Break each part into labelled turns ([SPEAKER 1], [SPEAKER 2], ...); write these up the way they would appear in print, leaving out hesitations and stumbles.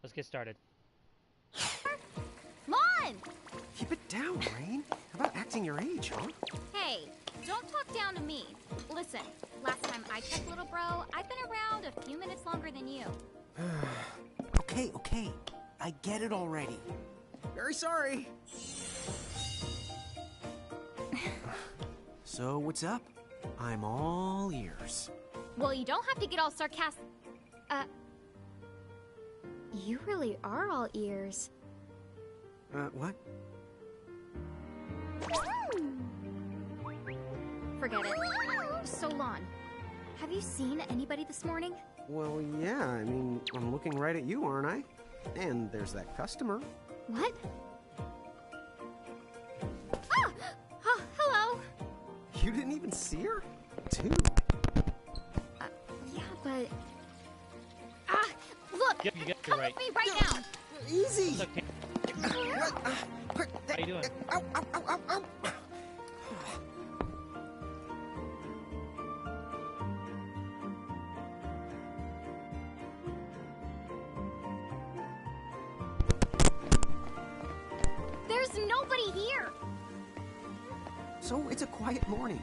[SPEAKER 1] Let's get started.
[SPEAKER 2] Lon!
[SPEAKER 3] Keep it down, Rain. How about acting your age, huh?
[SPEAKER 2] Hey, don't talk down to me. Listen, last time I checked, little bro, I've been around a few minutes longer than you.
[SPEAKER 3] Okay. I get it already. Very sorry. So, what's up? I'm all ears.
[SPEAKER 2] Well, you don't have to get all sarcastic. You really are all ears.
[SPEAKER 3] What?
[SPEAKER 2] Forget it. So, Lon, have you seen anybody this morning?
[SPEAKER 3] Well, yeah, I mean, I'm looking right at you, aren't I? And there's that customer.
[SPEAKER 2] What? Ah! Oh, hello!
[SPEAKER 3] You didn't even see her? Dude.
[SPEAKER 2] Yeah, but... Ah! Look!
[SPEAKER 1] Yep, you got it
[SPEAKER 2] Come
[SPEAKER 1] right.
[SPEAKER 2] with me right now!
[SPEAKER 3] Easy!
[SPEAKER 1] Look, how you doing?
[SPEAKER 3] Ow!
[SPEAKER 2] There's nobody here!
[SPEAKER 3] So, it's a quiet morning.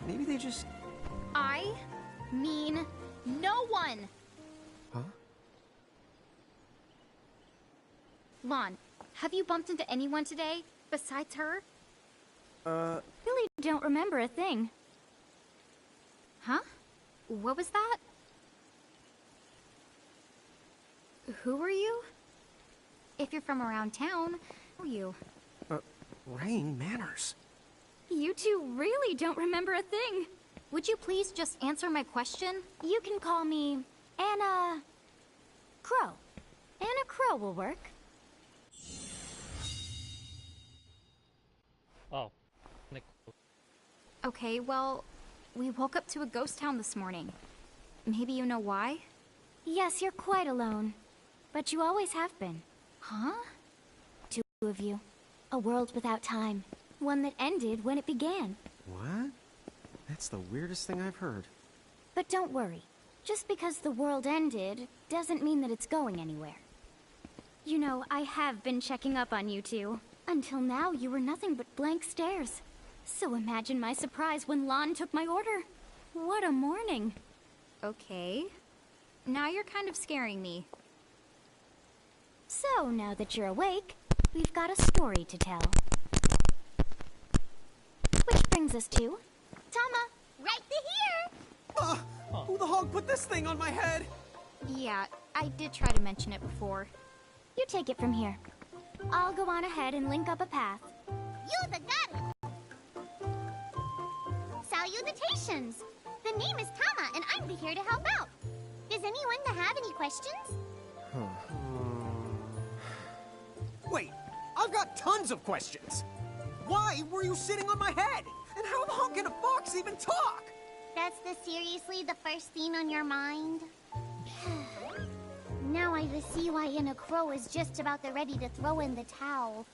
[SPEAKER 3] Maybe they just...
[SPEAKER 2] I mean no one!
[SPEAKER 3] Huh?
[SPEAKER 2] Lon, have you bumped into anyone today besides her? Really don't remember a thing. Huh? What was that? Who are you? If you're from around town, who are you?
[SPEAKER 3] Rain, manners.
[SPEAKER 2] You two really don't remember a thing. Would you please just answer my question? You can call me Anna Crow. Anna Crow will work.
[SPEAKER 1] Oh. Nick.
[SPEAKER 2] Okay, well, we woke up to a ghost town this morning. Maybe you know why? Yes, you're quite alone. But you always have been. Huh? Two of you. A world without time. One that ended when it began.
[SPEAKER 3] What? That's the weirdest thing I've heard.
[SPEAKER 2] But don't worry. Just because the world ended doesn't mean that it's going anywhere. You know, I have been checking up on you two. Until now, you were nothing but blank stares. So imagine my surprise when Lon took my order. What a morning. Okay. Now you're kind of scaring me. So, now that you're awake, we've got a story to tell. Which brings us to... Tama, right to here!
[SPEAKER 3] Who the hog put this thing on my head?
[SPEAKER 2] Yeah, I did try to mention it before. You take it from here. I'll go on ahead and link up a path. You the god! Salutations! The name is Tama, and I'm here to help out. Does anyone have any questions?
[SPEAKER 3] Wait, I've got tons of questions. Why were you sitting on my head? And how the hell can a fox even talk?
[SPEAKER 4] That's seriously the first thing on your mind? Now I see why Anna Crow is just about ready to throw in the towel.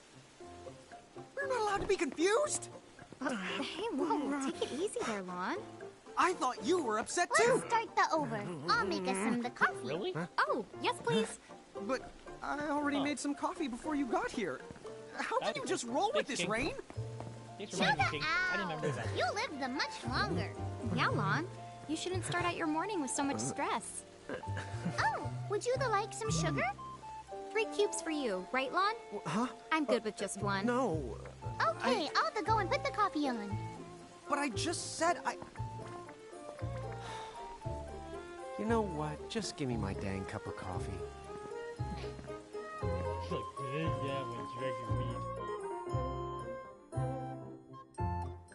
[SPEAKER 3] We're not allowed to be confused?
[SPEAKER 2] Hey, whoa, take it easy there, Lon.
[SPEAKER 3] I thought you were upset
[SPEAKER 4] Let's
[SPEAKER 3] too.
[SPEAKER 4] start the over. I'll make us some the coffee.
[SPEAKER 1] Really?
[SPEAKER 2] Oh, yes, please.
[SPEAKER 3] But I already made some coffee before you got here. How can you just roll with this,
[SPEAKER 1] King.
[SPEAKER 3] Rain?
[SPEAKER 1] Thanks for reminding me, King. I didn't remember that.
[SPEAKER 4] You lived the much longer.
[SPEAKER 2] Yeah, Lon. You shouldn't start out your morning with so much stress.
[SPEAKER 4] Oh, would you like some sugar?
[SPEAKER 2] 3 cubes for you, right, Lon?
[SPEAKER 3] Huh?
[SPEAKER 2] I'm good with just one.
[SPEAKER 3] No.
[SPEAKER 4] Okay, I'll go and put the coffee on.
[SPEAKER 3] But I just said I... You know what? Just give me my dang cup of coffee.
[SPEAKER 1] Look, yeah, when drinking weed.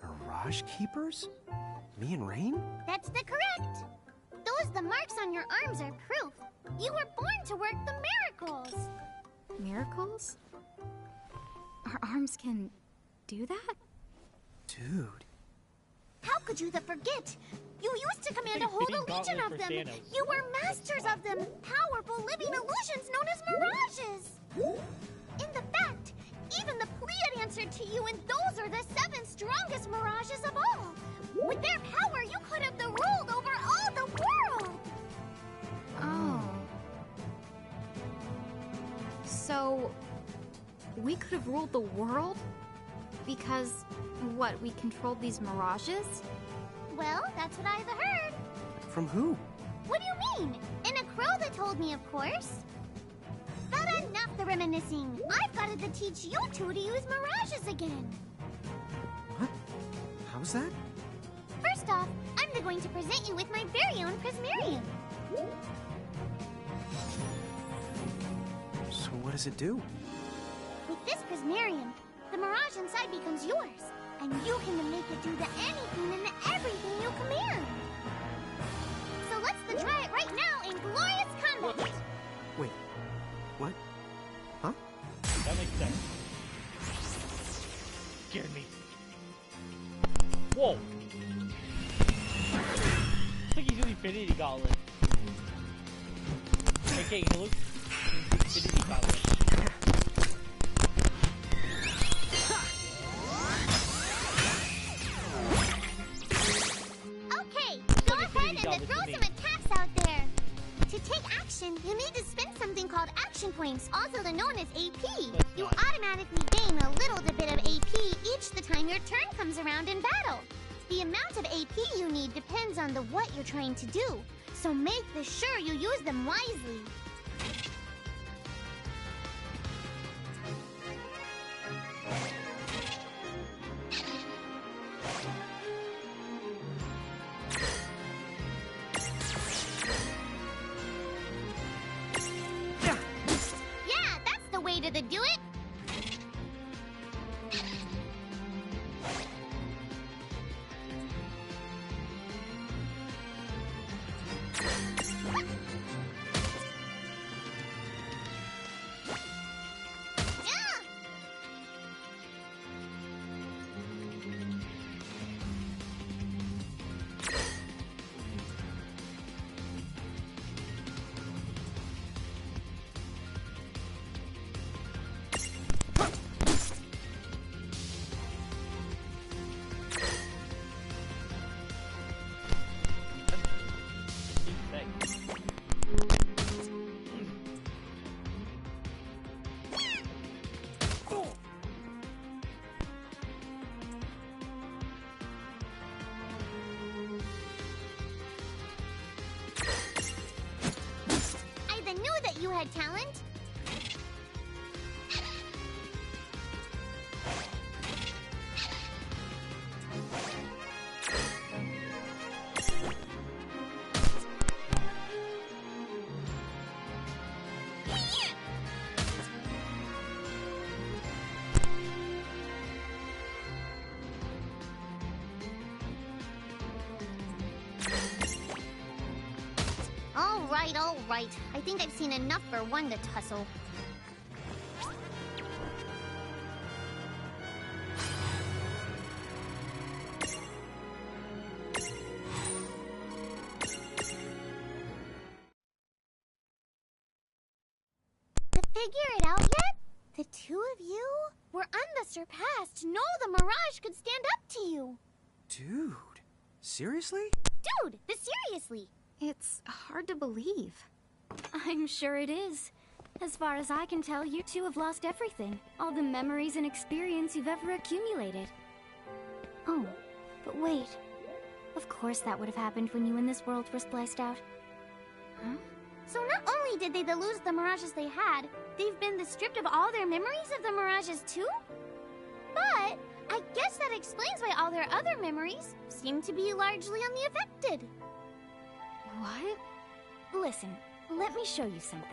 [SPEAKER 3] Garage keepers? Me and Rain?
[SPEAKER 4] That's the correct. The marks on your arms are proof. You were born to work the miracles.
[SPEAKER 2] Miracles? Our arms can do that?
[SPEAKER 3] Dude.
[SPEAKER 4] How could you forget? You used to command a whole
[SPEAKER 1] Big
[SPEAKER 4] legion
[SPEAKER 1] gauntlet
[SPEAKER 4] of
[SPEAKER 1] for
[SPEAKER 4] them.
[SPEAKER 1] Thanos.
[SPEAKER 4] You were masters of them. Powerful living illusions known as mirages. In the fact, even the Pleiad answered to you, and those are the 7 strongest mirages of all. With their power, you could have ruled over all the world.
[SPEAKER 5] So, we could have ruled the world? Because, what, we controlled these mirages?
[SPEAKER 4] Well, that's what I've heard.
[SPEAKER 3] From who?
[SPEAKER 4] What do you mean? In a crow that told me, of course. But enough the reminiscing. I've got to teach you two to use mirages again.
[SPEAKER 3] What? How's that?
[SPEAKER 4] First off, I'm going to present you with my very own Prismarium.
[SPEAKER 3] So what does it do?
[SPEAKER 4] With this Prismarium, the mirage inside becomes yours, and you can make it do the anything and the everything you command. So let's try it right now in glorious combat.
[SPEAKER 3] Wait, what? Huh?
[SPEAKER 1] That makes sense. Scared me. Whoa! It's like he's using Infinity Gauntlet. Okay, he looks Infinity Gauntlet.
[SPEAKER 4] Okay, go ahead and throw some attacks out there. To take action, you need to spend something called action points, also known as AP. You automatically gain a little bit of AP each the time your turn comes around in battle. The amount of AP you need depends on what you're trying to do, so make sure you use them wisely. Yeah, that's the way to do it. You had talent? All right. I think I've seen enough for one to tussle. To figure it out yet? The two of you were unsurpassed. No, the Mirage could stand up to you.
[SPEAKER 3] Dude, seriously?
[SPEAKER 4] Dude, seriously.
[SPEAKER 5] It's hard to believe.
[SPEAKER 2] I'm sure it is. As far as I can tell, you two have lost everything. All the memories and experience you've ever accumulated. Oh, but wait. Of course that would have happened when you and this world were spliced out. Huh?
[SPEAKER 4] So not only did they lose the mirages they had, they've been stripped of all their memories of the mirages too? But I guess that explains why all their other memories seem to be largely unaffected.
[SPEAKER 5] What?
[SPEAKER 2] Listen, let me show you something.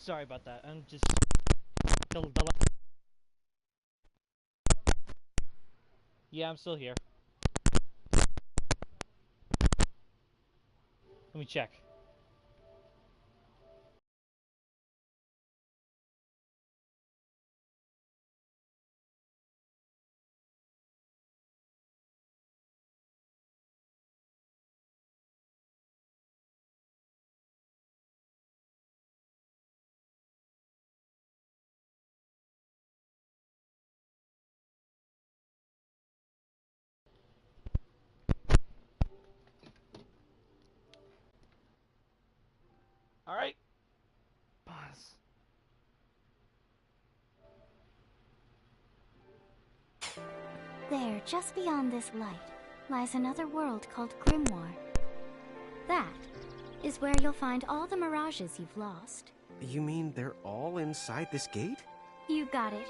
[SPEAKER 1] Sorry about that. I'm just... Yeah, I'm still here. Let me check. Alright. Pause.
[SPEAKER 2] There, just beyond this light, lies another world called Grimoire. That is where you'll find all the mirages you've lost.
[SPEAKER 3] You mean they're all inside this gate?
[SPEAKER 2] You got it.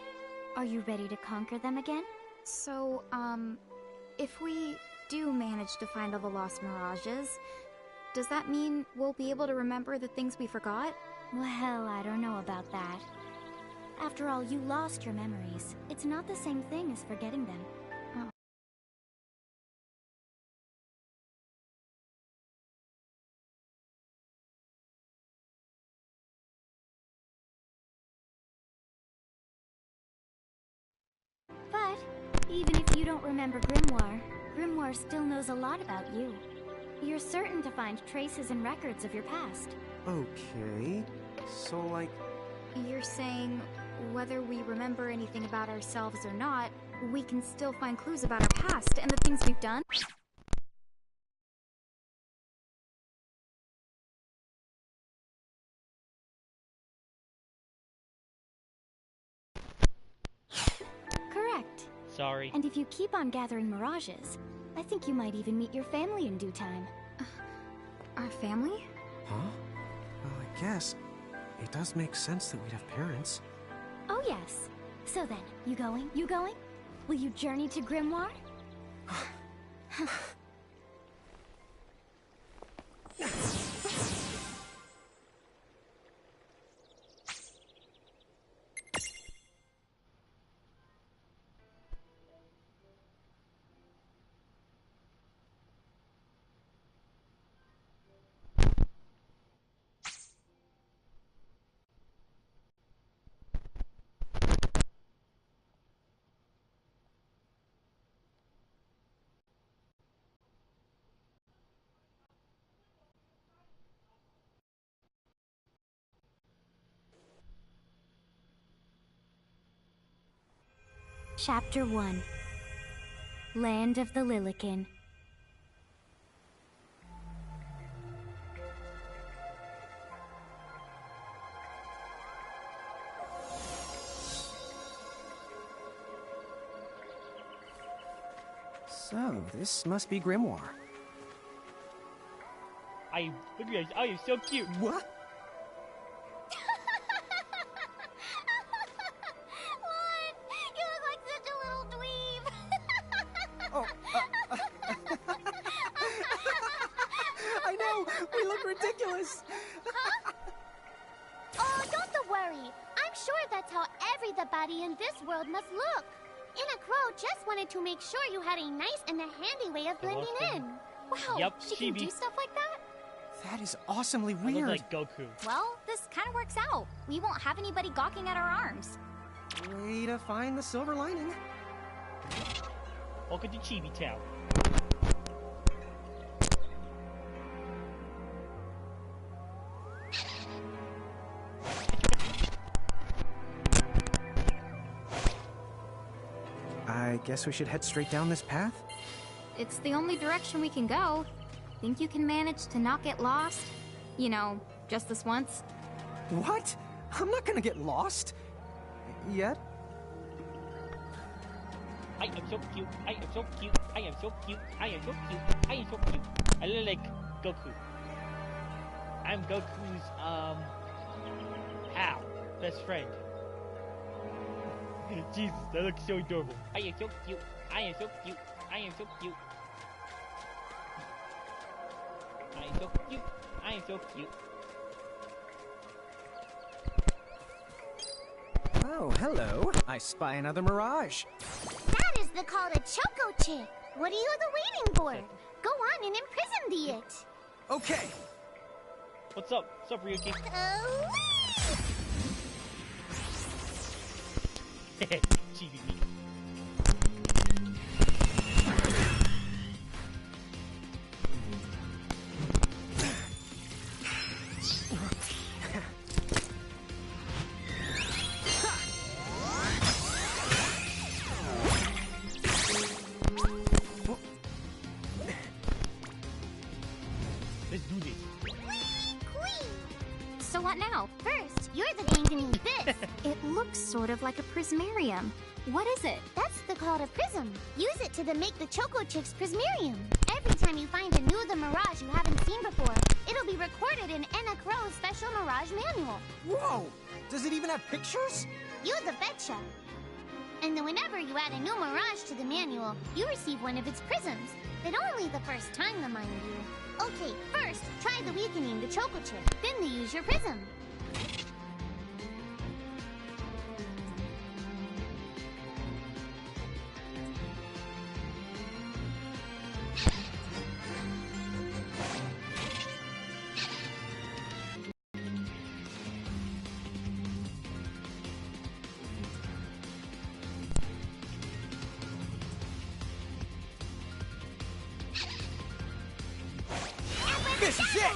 [SPEAKER 2] Are you ready to conquer them again?
[SPEAKER 5] So, if we do manage to find all the lost mirages, does that mean we'll be able to remember the things we forgot?
[SPEAKER 2] Well, I don't know about that. After all, you lost your memories. It's not the same thing as forgetting them. But, even if you don't remember Grimoire, Grimoire still knows a lot about you. You're certain to find traces and records of your past.
[SPEAKER 3] Okay, so like...
[SPEAKER 5] You're saying whether we remember anything about ourselves or not, we can still find clues about our past and the things we've done?
[SPEAKER 2] Correct.
[SPEAKER 1] Sorry.
[SPEAKER 2] And if you keep on gathering mirages, I think you might even meet your family in due time.
[SPEAKER 5] Our family?
[SPEAKER 3] Huh? Well, I guess it does make sense that we'd have parents.
[SPEAKER 2] Oh yes. So then, you going? You going? Will you journey to Grimoire? Chapter 1. Land of the Lilikin.
[SPEAKER 3] So, this must be Grimoire.
[SPEAKER 1] Look at me, I am so cute.
[SPEAKER 3] What?
[SPEAKER 4] What? You look like such a little dweeb.
[SPEAKER 3] Oh, I know! We look ridiculous!
[SPEAKER 4] Oh, don't worry. I'm sure that's how everybody in this world must look. Inna Crow just wanted to make sure you had a nice and a handy way of blending in.
[SPEAKER 5] Wow,
[SPEAKER 1] Yep,
[SPEAKER 5] she can
[SPEAKER 1] Chibi.
[SPEAKER 5] do stuff like that?
[SPEAKER 3] That is awesomely
[SPEAKER 1] I look
[SPEAKER 3] weird.
[SPEAKER 1] like Goku.
[SPEAKER 5] Well, this kind of works out. We won't have anybody gawking at our arms.
[SPEAKER 3] Way to find the silver lining.
[SPEAKER 1] Welcome to Chibi Town.
[SPEAKER 3] I guess we should head straight down this path?
[SPEAKER 5] It's the only direction we can go. Think you can manage to not get lost? You know, just this once?
[SPEAKER 3] What? I'm not gonna get lost. Yet?
[SPEAKER 1] I am so cute. I am so cute. I am so cute. I am so cute. I am so cute. I look like Goku. I'm Goku's, pal. Best friend. Jesus, that looks so adorable. I am so cute. I am so cute. I am so cute. I am so cute. I am so cute.
[SPEAKER 3] Oh, hello. I spy another mirage.
[SPEAKER 4] That is the call to Choco Chick. What are you waiting for? Go on and imprison the it.
[SPEAKER 3] Okay.
[SPEAKER 1] What's up? What's up, Ryuki? Chibi me. Let's do this.
[SPEAKER 2] So what now?
[SPEAKER 4] First, you're the thing to need this.
[SPEAKER 2] It looks sort of like a prismarium. What is it?
[SPEAKER 4] That's the call to Prism. Use it to make the Choco Chick's Prismarium. Every time you find a new The Mirage you haven't seen before, it'll be recorded in Enna Crow's special Mirage manual.
[SPEAKER 3] Whoa! Does it even have pictures?
[SPEAKER 4] You the betcha. And then whenever you add a new Mirage to the manual, you receive one of its prisms. But only the first time, mind you. Okay, first, try the weakening the Choco Chick. Then they use your prism.
[SPEAKER 3] This is it!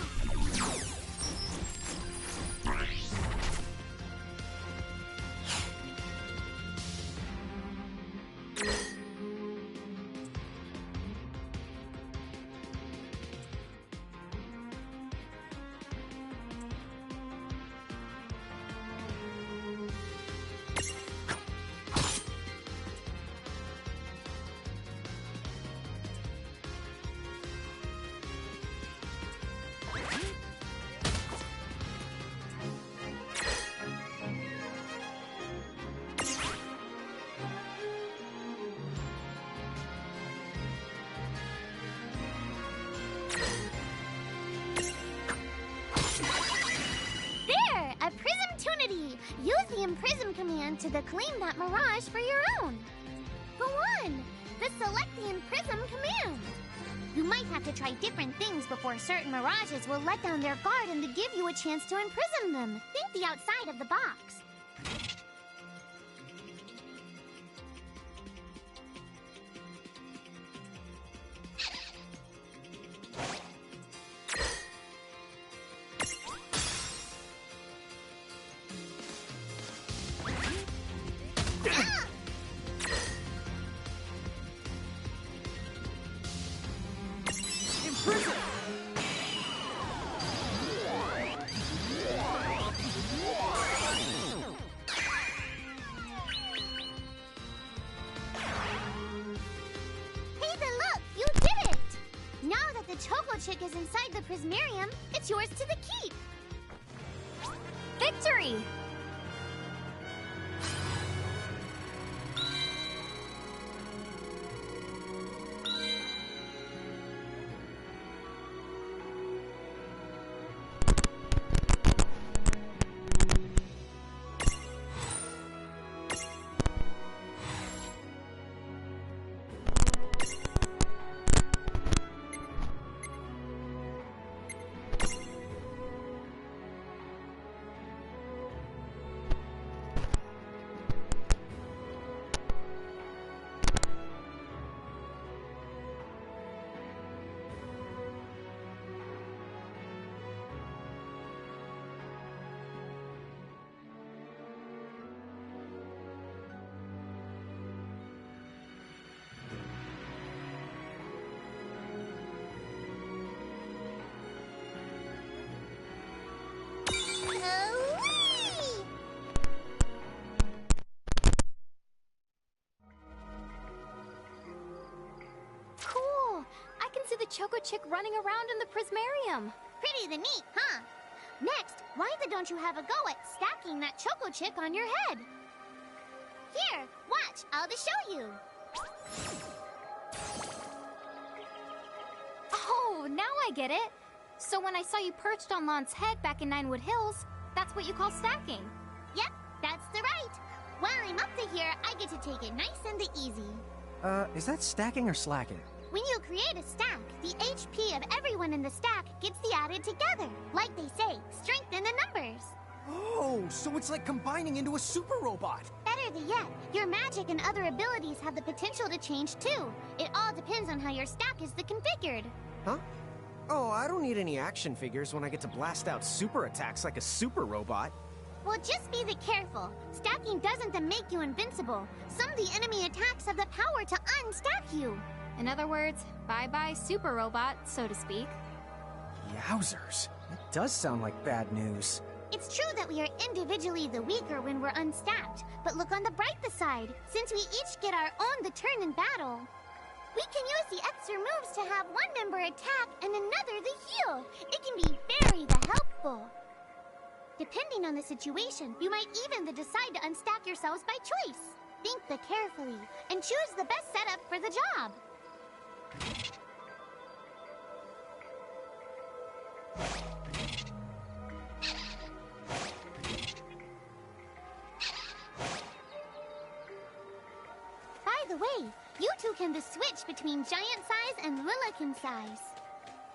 [SPEAKER 3] Use the Imprism command to claim that Mirage for your own. Go on! Select the Imprism command. You might have to try different things before certain Mirages will let down their guard and to give you a chance to imprison them. Think the outside of the box. Choco Chick is inside the Prismarium. It's yours to the keep.
[SPEAKER 2] Victory! The Choco Chick running around in the Prismarium.
[SPEAKER 4] Pretty the neat, huh? Next, why don't you have a go at stacking that Choco Chick on your head? Here, watch, I'll just show you.
[SPEAKER 2] Oh, now I get it. So when I saw you perched on Lance's head back in Ninewood Hills, that's what you call stacking.
[SPEAKER 4] Yep, that's the right.
[SPEAKER 3] While I'm up to here, I get to take it nice and easy.
[SPEAKER 6] Is that stacking or slacking?
[SPEAKER 3] When you create a stack, the HP of everyone in the stack gets the added together. Like they say, strengthen the numbers.
[SPEAKER 6] Oh, so it's like combining into a super robot.
[SPEAKER 3] Better yet, your magic and other abilities have the potential to change too. It all depends on how your stack is configured.
[SPEAKER 6] Huh? Oh, I don't need any action figures when I get to blast out super attacks like a super robot.
[SPEAKER 3] Well, just be careful. Stacking doesn't make you invincible. Some of the enemy attacks have the power to unstack you.
[SPEAKER 5] In other words, bye-bye super robot, so to speak.
[SPEAKER 6] Yowzers. It does sound like bad news.
[SPEAKER 3] It's true that we are individually the weaker when we're unstacked, but look on the brighter side. Since we each get our own turn in battle, we can use the extra moves to have one member attack and another the heal. It can be very helpful. Depending on the situation, you might even decide to unstack yourselves by choice. Think carefully and choose the best setup for the job. By the way, you two can switch between giant size and Lillican size.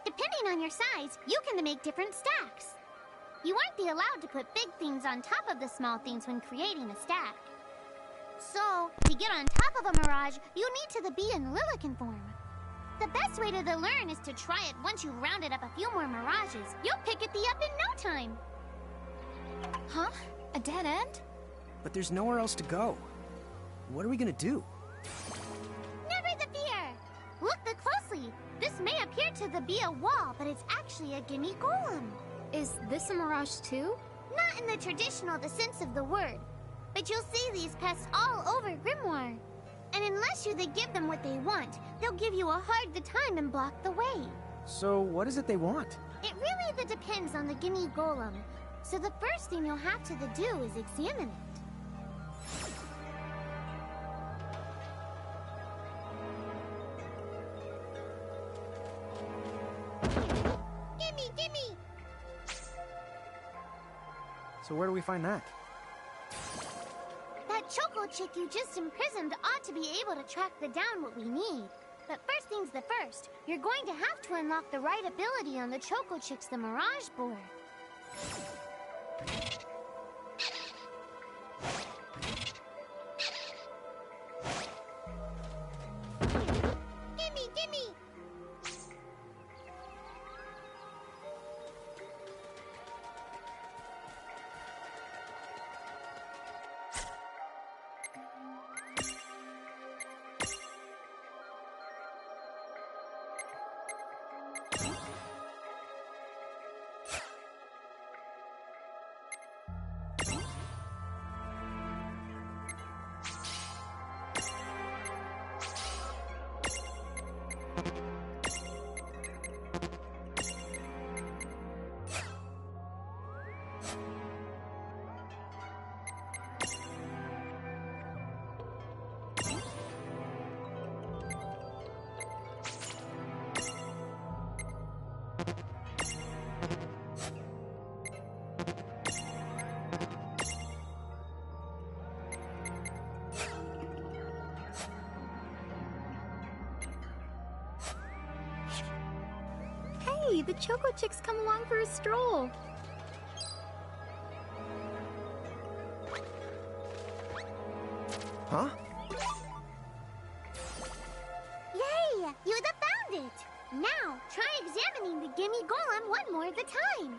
[SPEAKER 3] Depending on your size, you can make different stacks. You aren't allowed to put big things on top of the small things when creating a stack. So, to get on top of a Mirage, you need to be in Lillican form. The best way to learn is to try it once you've rounded up a few more Mirages. You'll pick it up in no time.
[SPEAKER 2] Huh? A dead end?
[SPEAKER 6] But there's nowhere else to go. What are we gonna do?
[SPEAKER 3] Never the fear! Look closely. This may appear to be a wall, but it's actually a gimme golem.
[SPEAKER 5] Is this a Mirage too?
[SPEAKER 3] Not in the traditional sense of the word, but you'll see these pests all over Grimoire. And unless you give them what they want, they'll give you a hard time and block the way.
[SPEAKER 6] So what is it they want?
[SPEAKER 3] It really depends on the gimme golem. So the first thing you'll have to do is examine it. Gimme!
[SPEAKER 6] So where do we find that?
[SPEAKER 3] That Choco Chick you just imprisoned ought to be able to track down what we need. But first things first, you're going to have to unlock the right ability on the Choco Chick's Mirage board. Gimme!
[SPEAKER 5] Hey, the Choco Chick's come along for a stroll.
[SPEAKER 6] Huh?
[SPEAKER 3] Yay! You found it! Now, try examining the Gimme Golem one more time.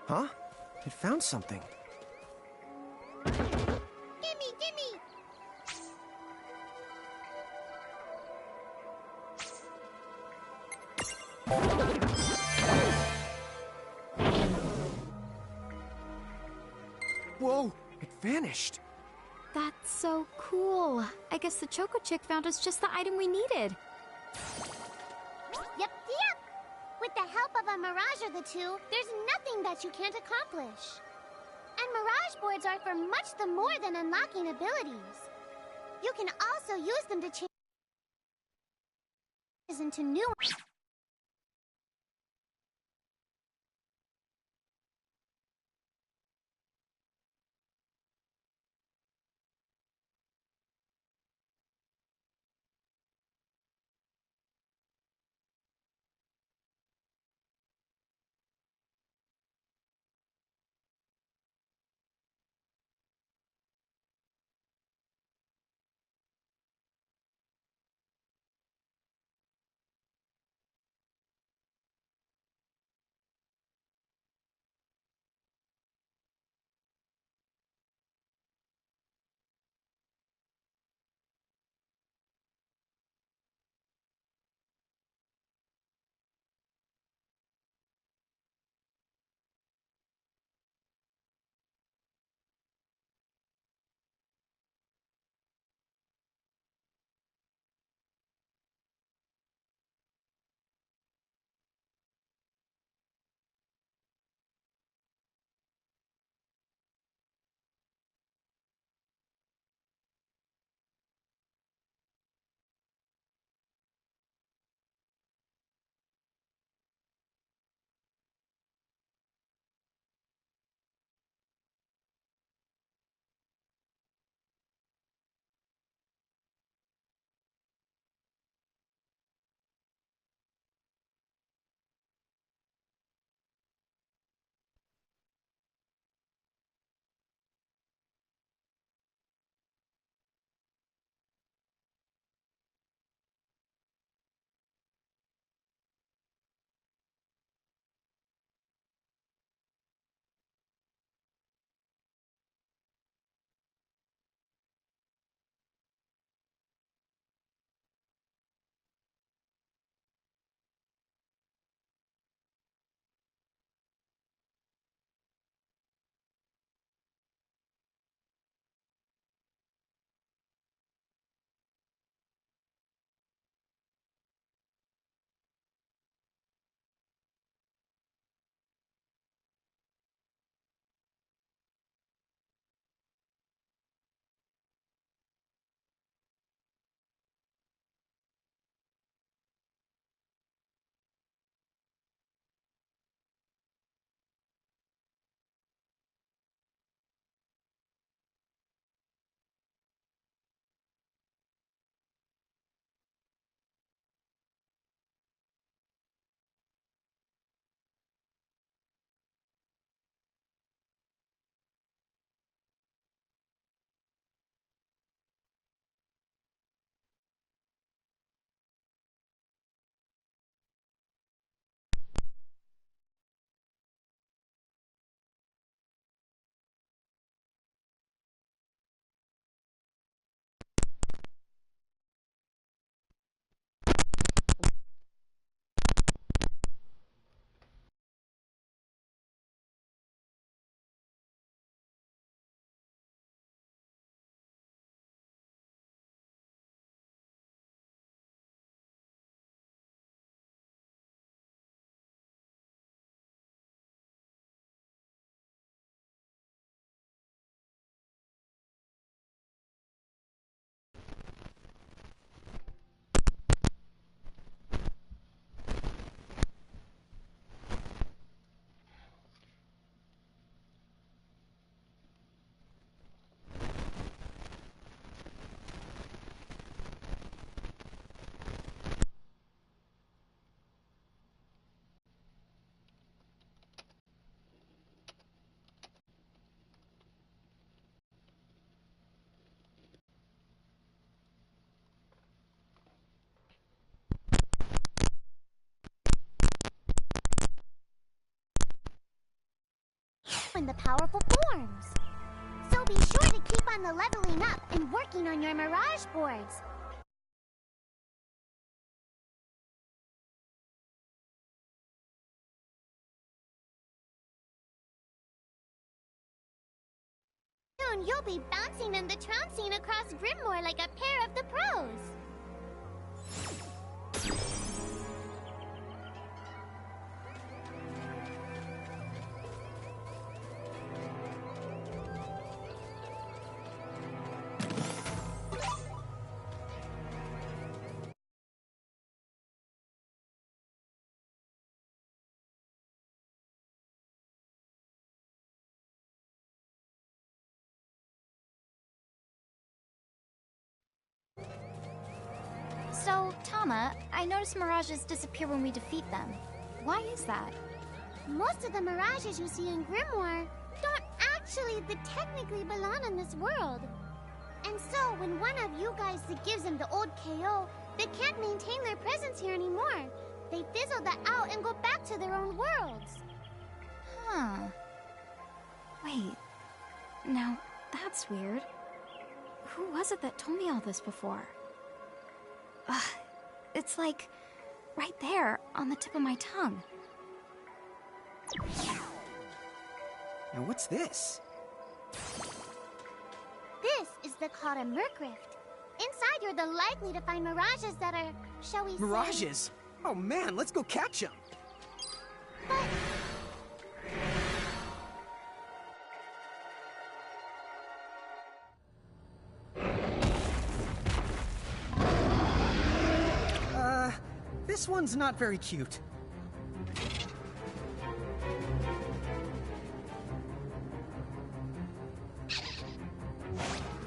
[SPEAKER 6] Huh? It found something.
[SPEAKER 3] Gimme!
[SPEAKER 6] Whoa! It vanished!
[SPEAKER 5] That's so cool. I guess the Choco Chick found us just the item we needed.
[SPEAKER 3] Yep. With the help of a Mirage or two, there's nothing that you can't accomplish. And Mirage boards are for much more than unlocking abilities. You can also use them to change into new summon the powerful forms. So be sure to keep on the leveling up and working on your Mirage boards. Soon you'll be bouncing and the trouncing across Grimoire like a pair of the pros.
[SPEAKER 5] So, Tama, I noticed mirages disappear when we defeat them. Why is that?
[SPEAKER 3] Most of the mirages you see in Grimoire don't actually technically belong in this world. And so, when one of you guys gives them the old KO, they can't maintain their presence here anymore. They fizzle that out and go back to their own worlds.
[SPEAKER 5] Huh. Wait. Now, that's weird. Who was it that told me all this before? It's like, right there, on the tip of my tongue.
[SPEAKER 6] Now what's this?
[SPEAKER 3] This is the called a Merc Rift. Inside, you're the likely to find mirages that are, shall we say...
[SPEAKER 6] Mirages? Oh man, let's go catch them! This one's not very cute.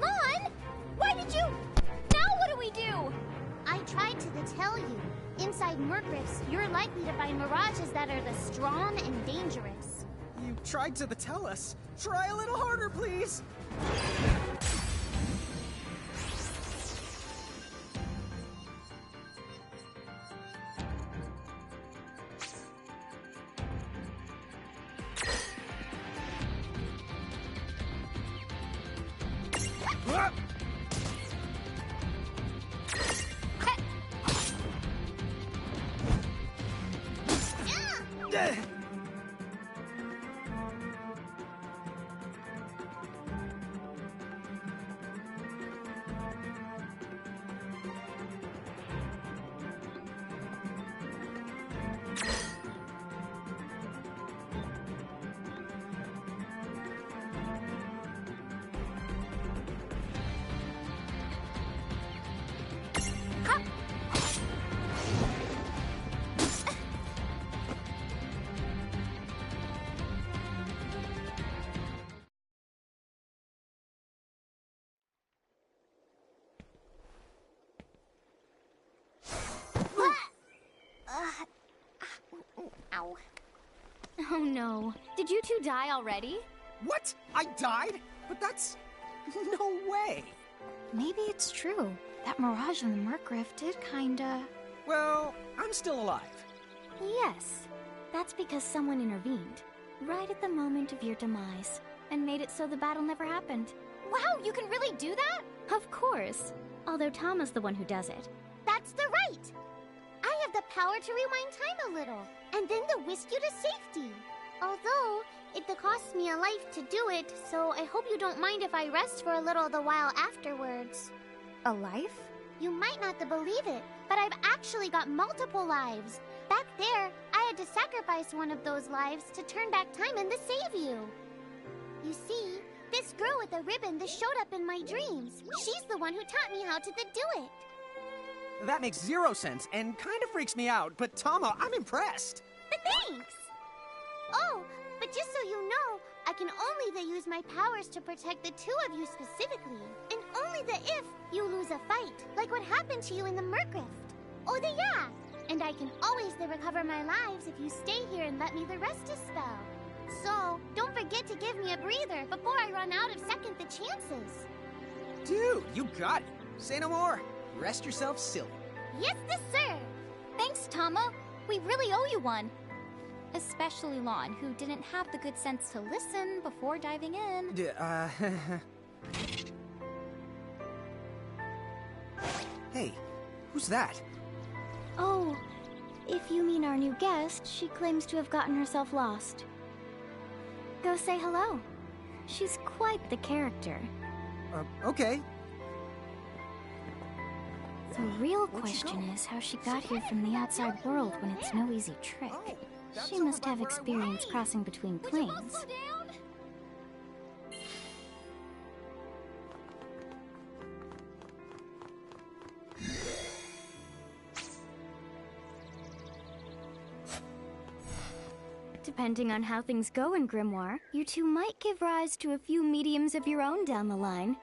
[SPEAKER 3] Mon! Why did you... Now what do we do? I tried to tell you. Inside Merc Rifts, you're likely to find mirages that are the strong and dangerous.
[SPEAKER 6] You tried to tell us. Try a little harder, please!
[SPEAKER 3] Ow.
[SPEAKER 2] Oh no. Did you two die already?
[SPEAKER 6] What? I died? But that's... no way!
[SPEAKER 5] Maybe it's true. That mirage in the Merc Rift did kinda...
[SPEAKER 6] Well, I'm still alive.
[SPEAKER 2] Yes. That's because someone intervened. Right at the moment of your demise. And made it so the battle never happened.
[SPEAKER 3] Wow, you can really do that?
[SPEAKER 2] Of course. Although Tama's the one who does it.
[SPEAKER 3] That's the right! I have the power to rewind time a little, and then to whisk you to safety. Although, it costs me a life to do it, so I hope you don't mind if I rest for a little the while afterwards.
[SPEAKER 5] A life?
[SPEAKER 3] You might not believe it, but I've actually got multiple lives. Back there, I had to sacrifice one of those lives to turn back time and to save you. You see, this girl with the ribbon that showed up in my dreams, she's the one who taught me how to do it.
[SPEAKER 6] That makes 0 sense and kind of freaks me out, but Tama, I'm impressed.
[SPEAKER 3] Thanks! Oh, but just so you know, I can only use my powers to protect the two of you specifically, and only if you lose a fight, like what happened to you in the Merc Rift. Oh, yeah! And I can always recover my lives if you stay here and let me rest a spell. So, don't forget to give me a breather before I run out of second the chances.
[SPEAKER 6] Dude, you got it. Say no more. Rest yourself silly.
[SPEAKER 3] Yes, sir.
[SPEAKER 2] Thanks, Tama. We really owe you one.
[SPEAKER 5] Especially Lon, who didn't have the good sense to listen before diving in.
[SPEAKER 6] Hey, who's that?
[SPEAKER 2] Oh, if you mean our new guest, she claims to have gotten herself lost. Go say hello. She's quite the character.
[SPEAKER 6] Okay.
[SPEAKER 2] The real question is how she got here from the outside world when it's no easy trick. She must have experience crossing between planes. Depending on how things go in Grimoire, you two might give rise to a few mediums of your own down the line.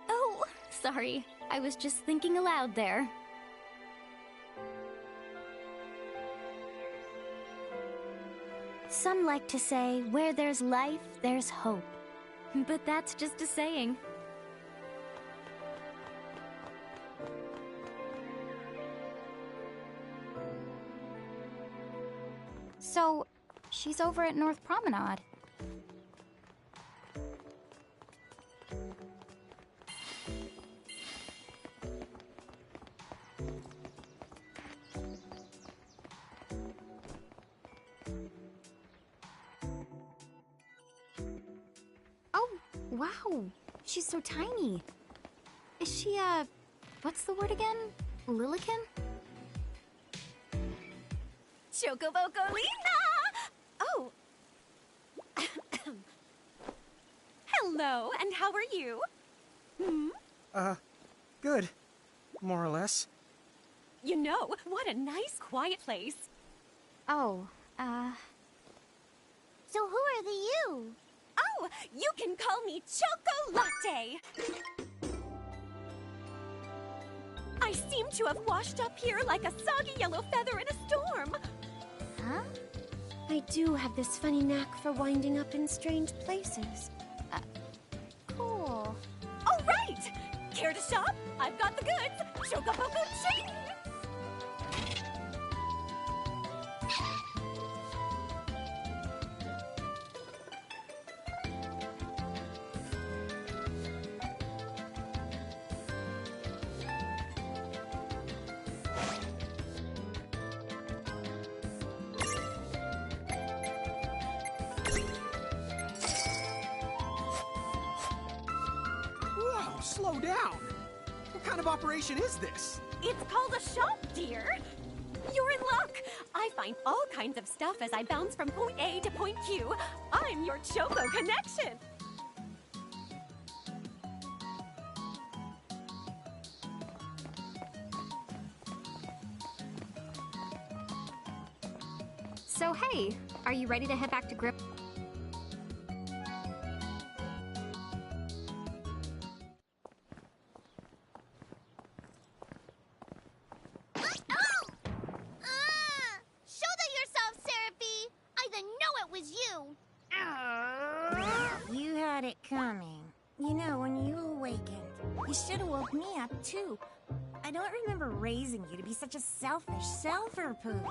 [SPEAKER 2] Oh, sorry. I was just thinking aloud there. Some like to say, where there's life, there's hope. But that's just a saying.
[SPEAKER 5] So, she's over at North Promenade. Oh, wow. She's so tiny. Is she, what's the word again? Lilican?
[SPEAKER 7] Chocobocolina! Oh. Hello, and how are you?
[SPEAKER 6] Good. More or less.
[SPEAKER 7] You know, what a nice, quiet place.
[SPEAKER 5] Oh,
[SPEAKER 3] So who are the you?
[SPEAKER 7] Oh, you can call me Choco Latte. I seem to have washed up here like a soggy yellow feather in a storm.
[SPEAKER 3] Huh?
[SPEAKER 8] I do have this funny knack for winding up in strange places.
[SPEAKER 5] cool.
[SPEAKER 7] All right! Care to shop? I've got the goods. Chocoboco cheese!
[SPEAKER 6] Whoa, slow down! What kind of operation is this?
[SPEAKER 7] It's called a shop, dear. You're in luck. I find all kinds of stuff as I bounce from point A to point Q. I'm your Choco connection.
[SPEAKER 5] So hey, are you ready to head back to Grip?
[SPEAKER 3] Shoulder yourself, Seraphie! I didn't know it was you!
[SPEAKER 9] You had it coming. You know, when you awakened, you should have woke me up, too. I don't remember raising you to be such a selfish self-er-poo.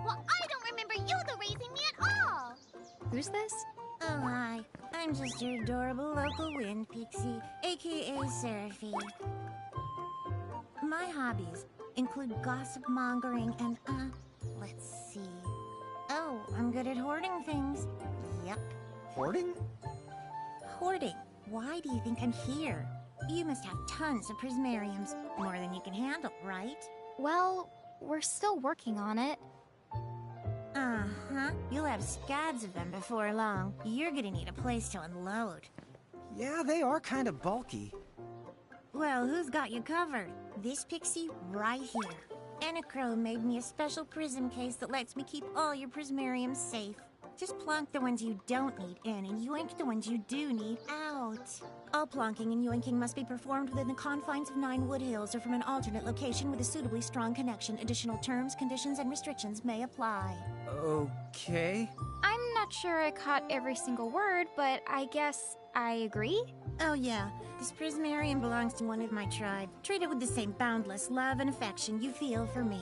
[SPEAKER 3] Well, I don't remember you raising me at all!
[SPEAKER 5] Who's this?
[SPEAKER 9] Oh, hi. I'm just your adorable local wind pixie, aka Seraphie. My hobbies include gossip mongering and, let's see. Oh, I'm good at hoarding things. Yep.
[SPEAKER 6] Hoarding?
[SPEAKER 9] Hoarding. Why do you think I'm here? You must have tons of prismariums. More than you can handle, right?
[SPEAKER 5] Well, we're still working on it.
[SPEAKER 9] Uh-huh. You'll have scads of them before long. You're gonna need a place to unload.
[SPEAKER 6] Yeah, they are kind of bulky.
[SPEAKER 9] Well, who's got you covered? This pixie right here. Enachrome made me a special prism case that lets me keep all your prismariums safe. Just plonk the ones you don't need in and yoink the ones you do need out. All plonking and yoinking must be performed within the confines of 9 Wood Hills or from an alternate location with a suitably strong connection. Additional terms, conditions, and restrictions may apply.
[SPEAKER 6] Okay.
[SPEAKER 5] I'm not sure I caught every single word, but I guess I agree.
[SPEAKER 9] Oh yeah, this prismarium belongs to one of my tribe. Treat it with the same boundless love and affection you feel for me.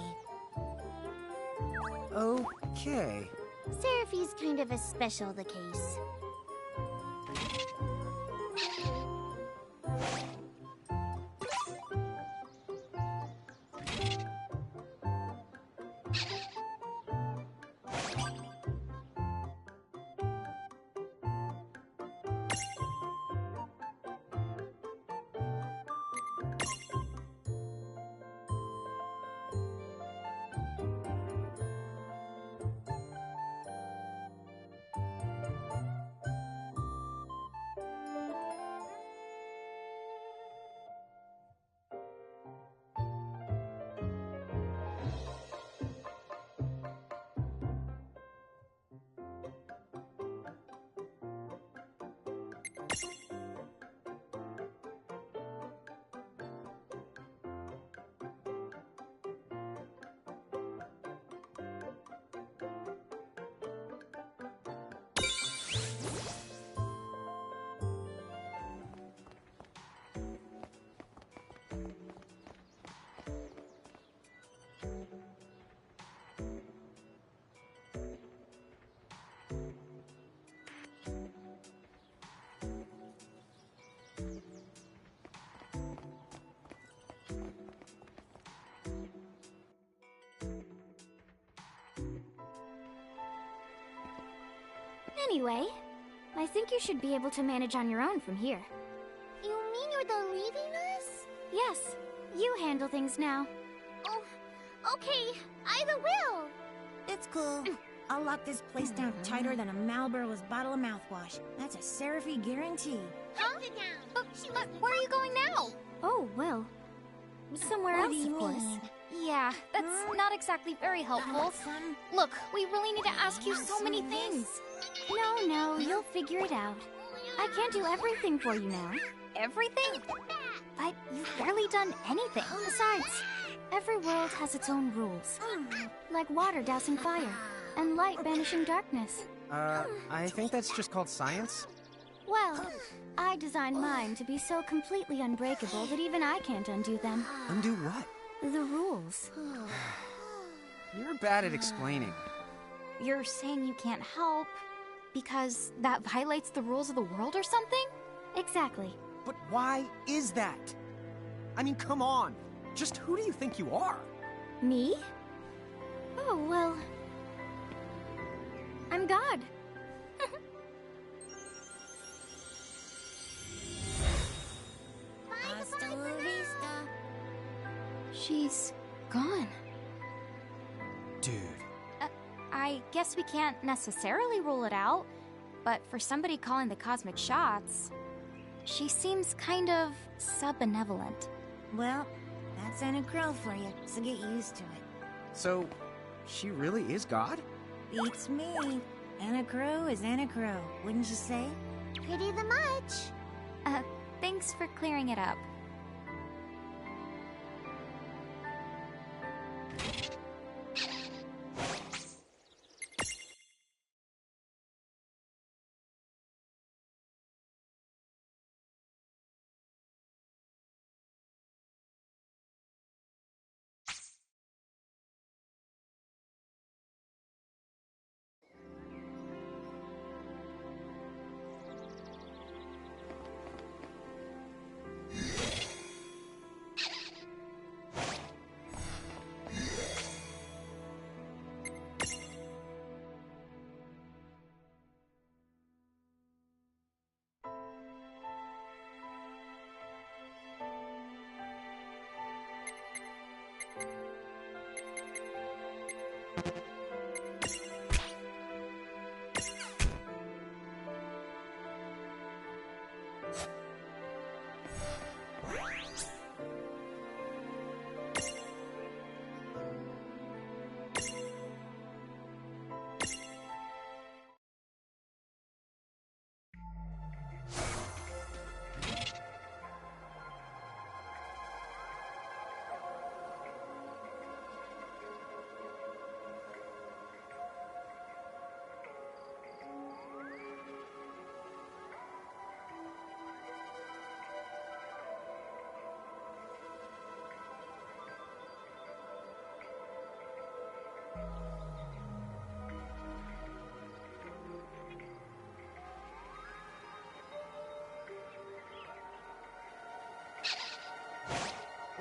[SPEAKER 6] Okay.
[SPEAKER 3] Seraphi's kind of a special the case.
[SPEAKER 2] Anyway, I think you should be able to manage on your own from here.
[SPEAKER 3] You mean you're the leaving us?
[SPEAKER 2] Yes, you handle things now.
[SPEAKER 3] Oh, okay. I will.
[SPEAKER 9] It's cool. I'll lock this place down tighter than a Malboro's bottle of mouthwash. That's a Seraphy guarantee.
[SPEAKER 3] Huh? Sit down.
[SPEAKER 2] But where are you going now? Oh, well, somewhere
[SPEAKER 9] What
[SPEAKER 2] else,
[SPEAKER 9] do you
[SPEAKER 2] of course.
[SPEAKER 9] mean?
[SPEAKER 5] Yeah, that's not exactly very helpful.
[SPEAKER 9] Son,
[SPEAKER 5] Look, we really need to ask you so many things.
[SPEAKER 2] No, you'll figure it out. I can't do everything for you now.
[SPEAKER 5] Everything? But you've barely done anything.
[SPEAKER 2] Besides, every world has its own rules. Like water dousing fire, and light banishing darkness.
[SPEAKER 6] I think that's just called science.
[SPEAKER 2] Well, I designed mine to be so completely unbreakable that even I can't undo them.
[SPEAKER 6] Undo what?
[SPEAKER 2] The rules.
[SPEAKER 6] You're bad at explaining.
[SPEAKER 5] You're saying you can't help because that violates the rules of the world or something?
[SPEAKER 2] Exactly.
[SPEAKER 6] But why is that? I mean, come on. Just who do you think you are?
[SPEAKER 2] Me? Oh, well... I'm God.
[SPEAKER 9] hasta la vista.
[SPEAKER 5] She's gone.
[SPEAKER 6] Dude.
[SPEAKER 5] I guess we can't necessarily rule it out, but for somebody calling the cosmic shots, she seems kind of sub-benevolent.
[SPEAKER 9] Well, that's Anna Crow for you, so get used to it.
[SPEAKER 6] So, she really is God?
[SPEAKER 9] Beats me. Anna Crow is Anna Crow, wouldn't you say?
[SPEAKER 3] Pretty the much.
[SPEAKER 5] Thanks for clearing it up.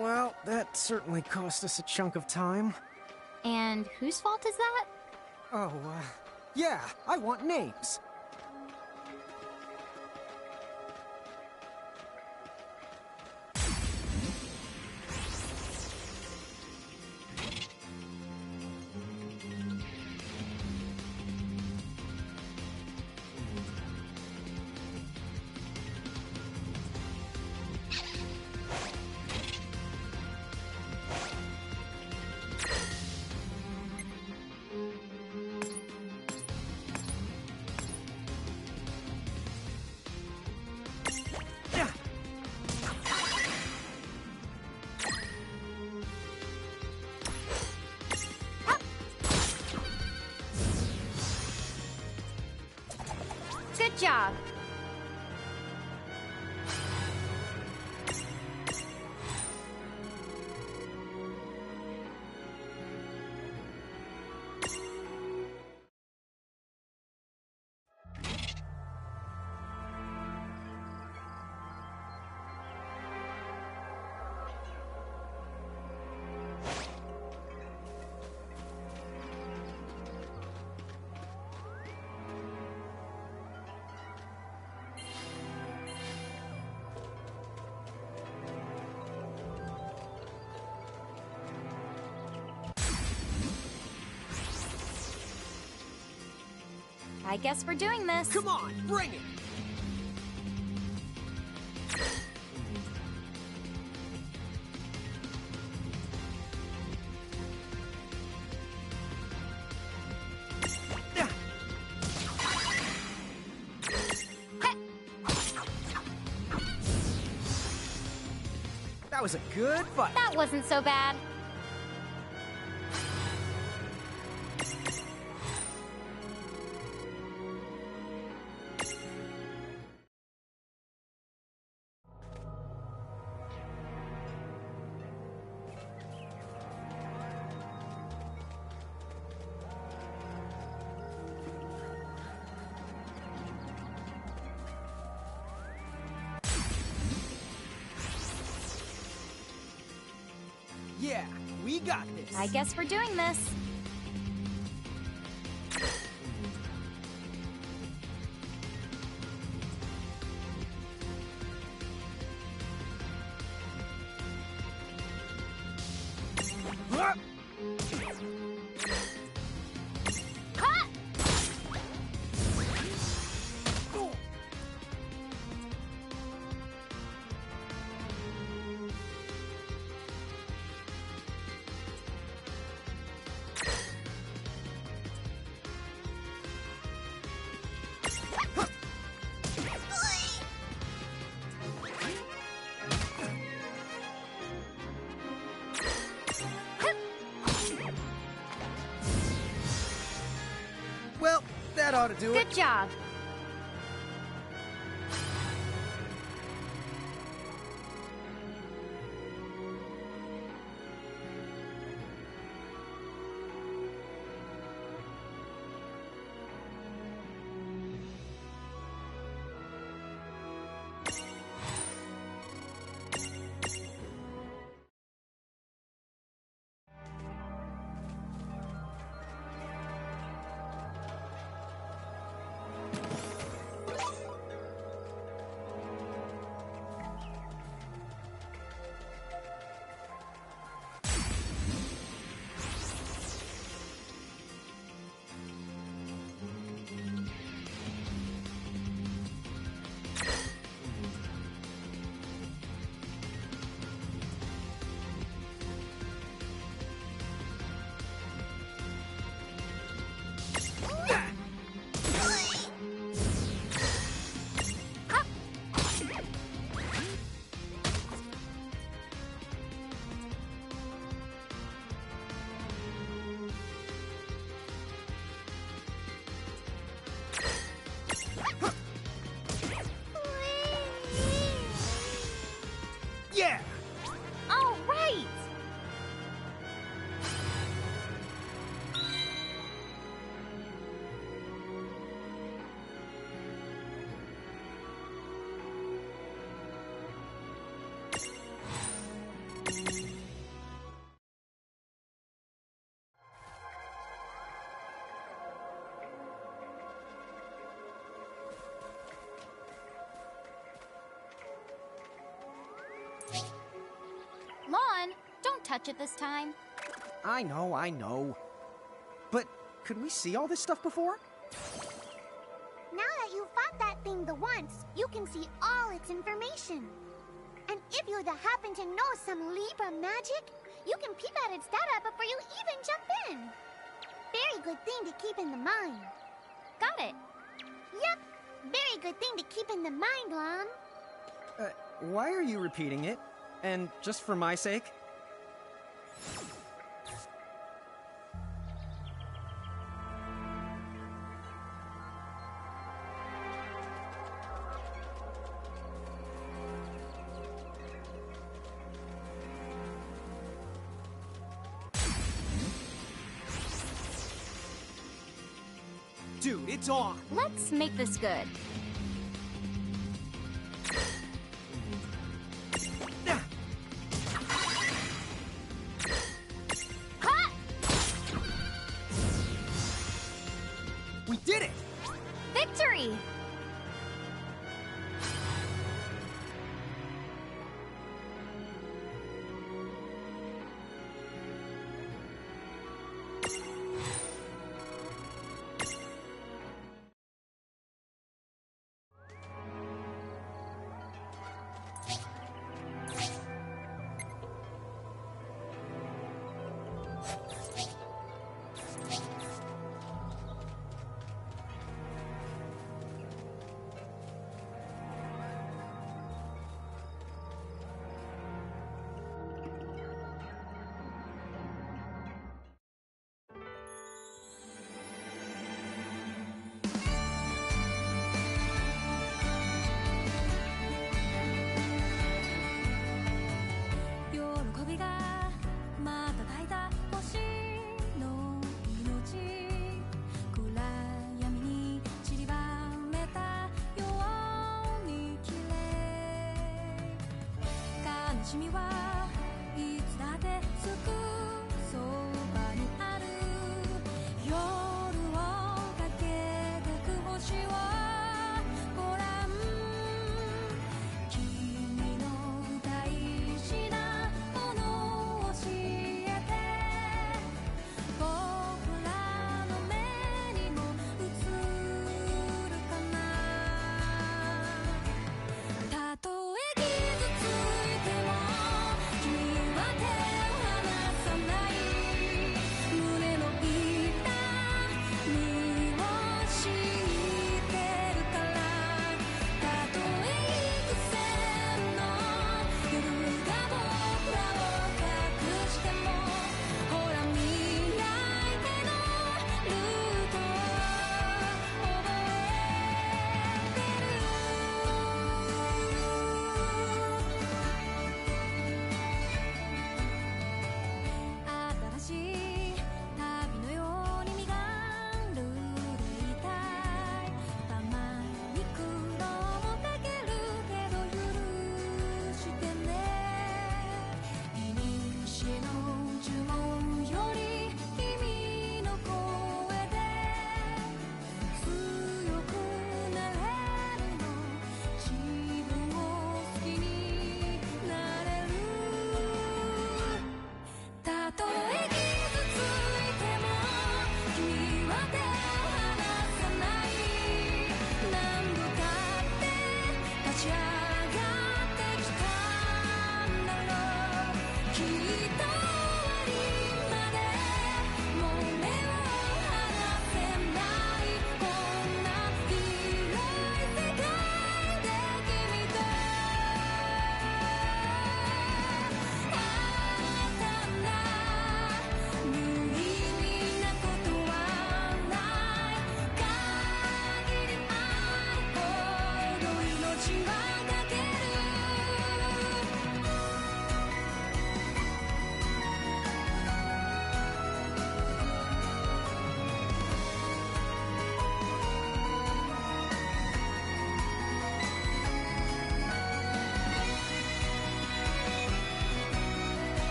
[SPEAKER 6] Well, that certainly cost us a chunk of time.
[SPEAKER 5] And whose fault is that?
[SPEAKER 6] Oh, yeah, I want names.
[SPEAKER 5] Good job. I guess we're doing this.
[SPEAKER 6] Come on, bring it! That was a good fight.
[SPEAKER 5] That wasn't so bad.
[SPEAKER 6] Yeah, we got this.
[SPEAKER 5] I guess we're doing this.
[SPEAKER 6] Huh? Well, that ought to do it.
[SPEAKER 5] Good job. touch it this time.
[SPEAKER 6] I know. But could we see all this stuff before?
[SPEAKER 3] Now that you fought that thing the once, you can see all its information. And if you happen to know some Libra magic, you can peep at its data before you even jump in. Very good thing to keep in the mind.
[SPEAKER 5] Got it.
[SPEAKER 3] Yep, very good thing to keep in the mind, Lom.
[SPEAKER 6] Why are you repeating it? And just for my sake? Dude, it's on!
[SPEAKER 5] Let's make this good.
[SPEAKER 6] We did it!
[SPEAKER 5] Victory!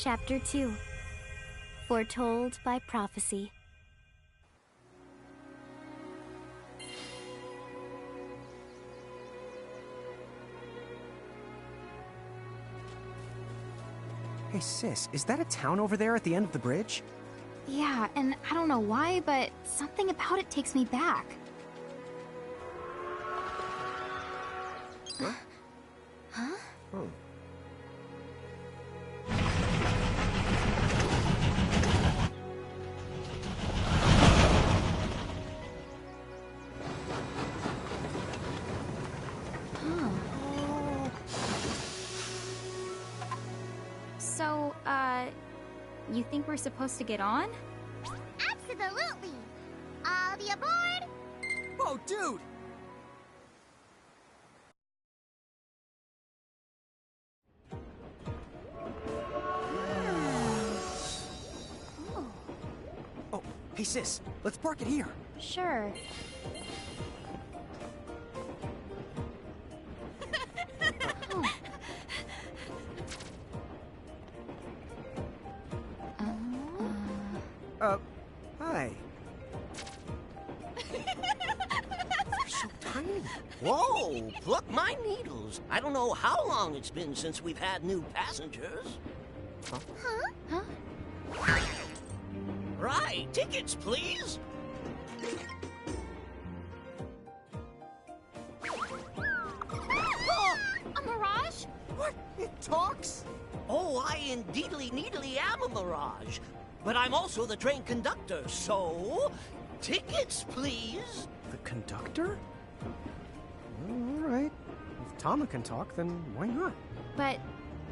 [SPEAKER 2] Chapter 2 Foretold by Prophecy.
[SPEAKER 6] Hey, sis, is that a town over there at the end of the bridge?
[SPEAKER 5] Yeah, and I don't know why, but something about it takes me back.
[SPEAKER 6] Huh?
[SPEAKER 5] Huh?
[SPEAKER 6] Oh.
[SPEAKER 5] So, you think we're supposed to get on?
[SPEAKER 3] Absolutely. I'll be aboard.
[SPEAKER 6] Whoa, dude! Oh, hey sis, let's park it here.
[SPEAKER 5] Sure.
[SPEAKER 6] Hi. They're so tiny.
[SPEAKER 10] Whoa, pluck my needles. I don't know how long it's been since we've had new passengers.
[SPEAKER 3] Huh?
[SPEAKER 10] Right, tickets, please.
[SPEAKER 3] A mirage?
[SPEAKER 6] What? It talks?
[SPEAKER 10] Oh, I indeedly needly am a mirage. But I'm also the train conductor, so... tickets, please.
[SPEAKER 6] The conductor? Well, all right. If Tama can talk, then why not?
[SPEAKER 5] But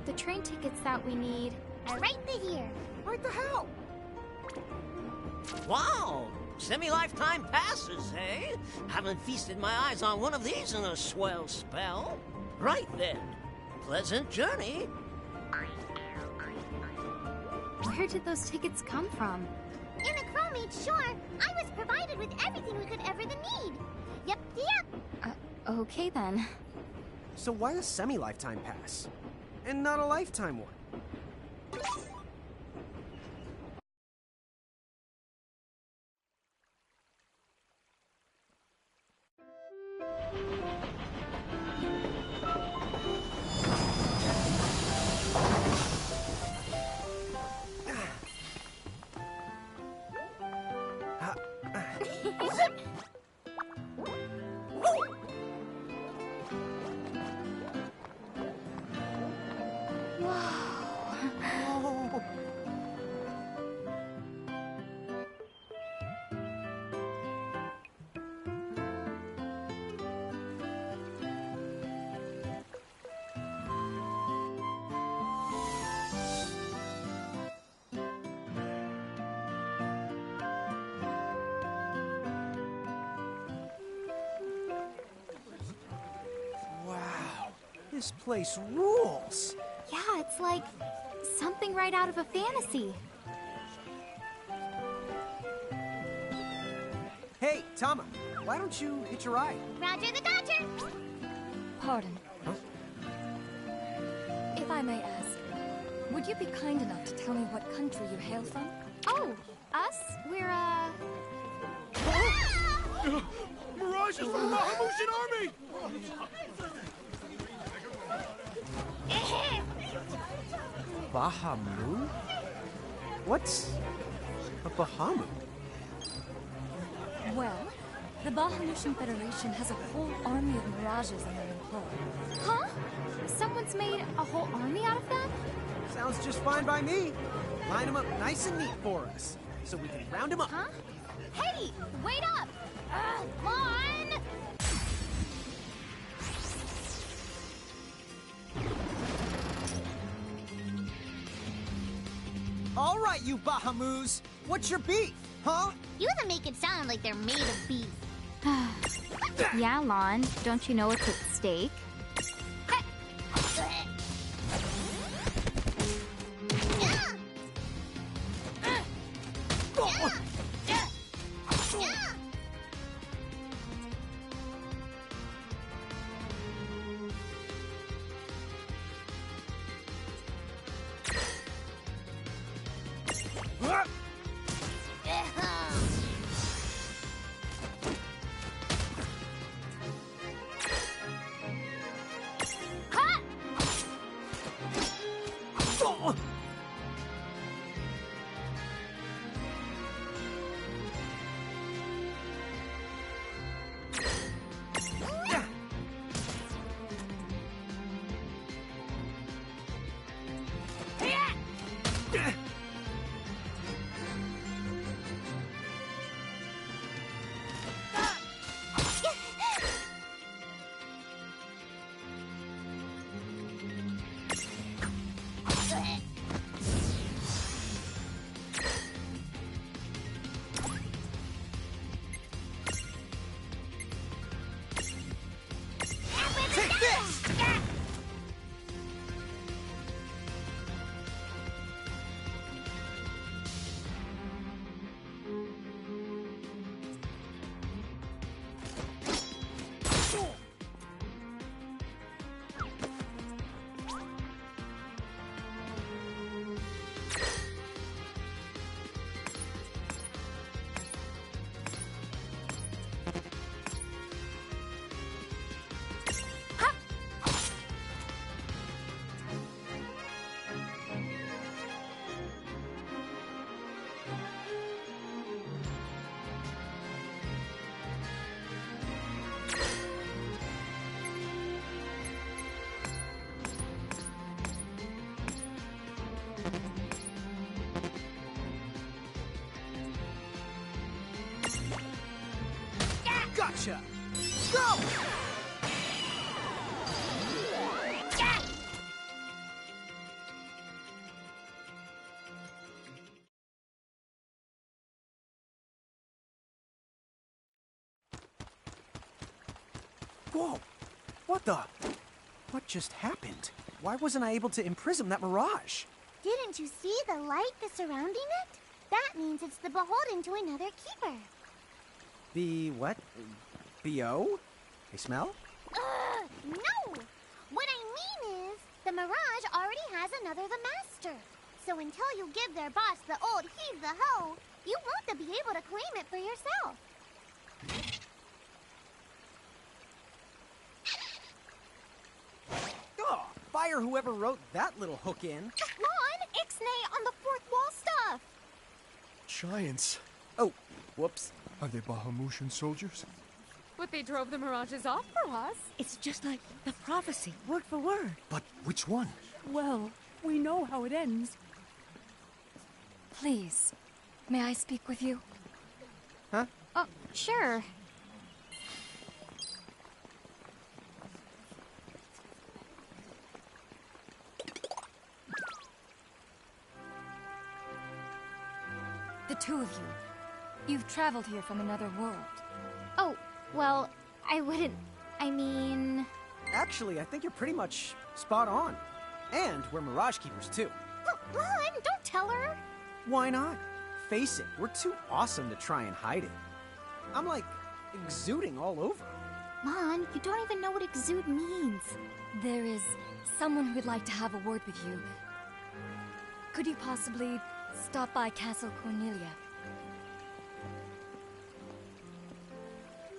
[SPEAKER 5] the train tickets that we need...
[SPEAKER 3] Right here.
[SPEAKER 6] Right the hell?
[SPEAKER 10] Wow, semi-lifetime passes, eh? Haven't feasted my eyes on one of these in a swell spell. Right then, pleasant journey.
[SPEAKER 5] Where did those tickets come from?
[SPEAKER 3] In a crewmate, sure. I was provided with everything we could ever need. Yep.
[SPEAKER 5] Okay then.
[SPEAKER 6] So why a semi-lifetime pass? And not a lifetime one? This place rules!
[SPEAKER 5] Yeah, it's like something right out of a fantasy.
[SPEAKER 6] Hey, Tama, why don't you hitch a ride?
[SPEAKER 3] Roger the Dodger!
[SPEAKER 11] Pardon.
[SPEAKER 6] Huh?
[SPEAKER 11] If I may ask, would you be kind enough to tell me what country you hail from?
[SPEAKER 5] Oh, us? We're,
[SPEAKER 12] Mirage is from the Bahamutian army!
[SPEAKER 6] Bahamut? What's a Bahamut?
[SPEAKER 11] Well, the Bahamutian Federation has a whole army of mirages in their employ.
[SPEAKER 5] Huh? Someone's made a whole army out of them?
[SPEAKER 6] Sounds just fine by me. Line them up nice and neat for us, so we can round them up.
[SPEAKER 5] Huh? Hey, wait up! Lon!
[SPEAKER 6] All right, you Bahamus! What's your beef, huh?
[SPEAKER 3] You even make it sound like they're made of beef.
[SPEAKER 5] Yeah, Lon. Don't you know it's at stake?
[SPEAKER 6] Gotcha! Go! Whoa! What the? What just happened? Why wasn't I able to imprison that mirage?
[SPEAKER 3] Didn't you see the light that's surrounding it? That means it's the beholden to another keeper.
[SPEAKER 6] The what? B.O.? They smell?
[SPEAKER 3] No! What I mean is, the Mirage already has another the Master. So until you give their boss the old heave the ho, you won't be able to claim it for yourself.
[SPEAKER 6] Oh, fire whoever wrote that little hook in.
[SPEAKER 7] Lon, Ixnay on the fourth wall stuff!
[SPEAKER 12] Giants.
[SPEAKER 6] Oh, whoops.
[SPEAKER 12] Are they Bahamutian soldiers?
[SPEAKER 13] But they drove the Mirages off for us.
[SPEAKER 14] It's just like the prophecy, word for word.
[SPEAKER 12] But which one?
[SPEAKER 13] Well, we know how it ends.
[SPEAKER 11] Please, may I speak with you?
[SPEAKER 6] Huh?
[SPEAKER 5] Oh, sure.
[SPEAKER 11] The two of you. You've traveled here from another world.
[SPEAKER 5] Oh, well, I wouldn't... I mean...
[SPEAKER 6] Actually, I think you're pretty much spot on. And we're Mirage Keepers, too.
[SPEAKER 5] Lon, don't tell her!
[SPEAKER 6] Why not? Face it, we're too awesome to try and hide it. I'm like, exuding all over.
[SPEAKER 5] Lon, you don't even know what exude means.
[SPEAKER 11] There is someone who'd like to have a word with you. Could you possibly stop by Castle Cornelia?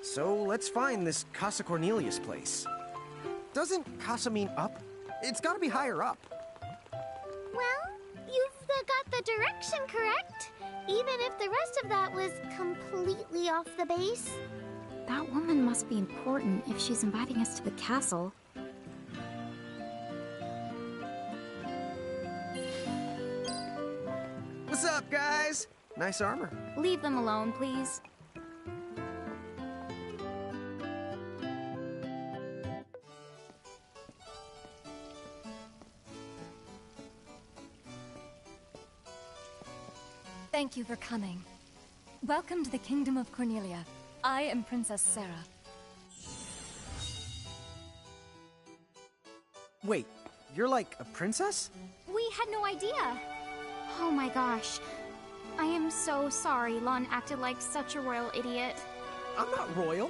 [SPEAKER 6] So let's find this Casa Cornelius place. Doesn't Casa mean up? It's gotta be higher up.
[SPEAKER 3] Well, you've got the direction correct, even if the rest of that was completely off the base.
[SPEAKER 5] That woman must be important if she's inviting us to the castle.
[SPEAKER 6] What's up, guys? Nice armor.
[SPEAKER 5] Leave them alone, please.
[SPEAKER 11] Thank you for coming. Welcome to the Kingdom of Cornelia. I am Princess Sarah.
[SPEAKER 6] Wait, you're like a princess?
[SPEAKER 5] We had no idea. Oh my gosh. I am so sorry Lon acted like such a royal idiot.
[SPEAKER 6] I'm not royal.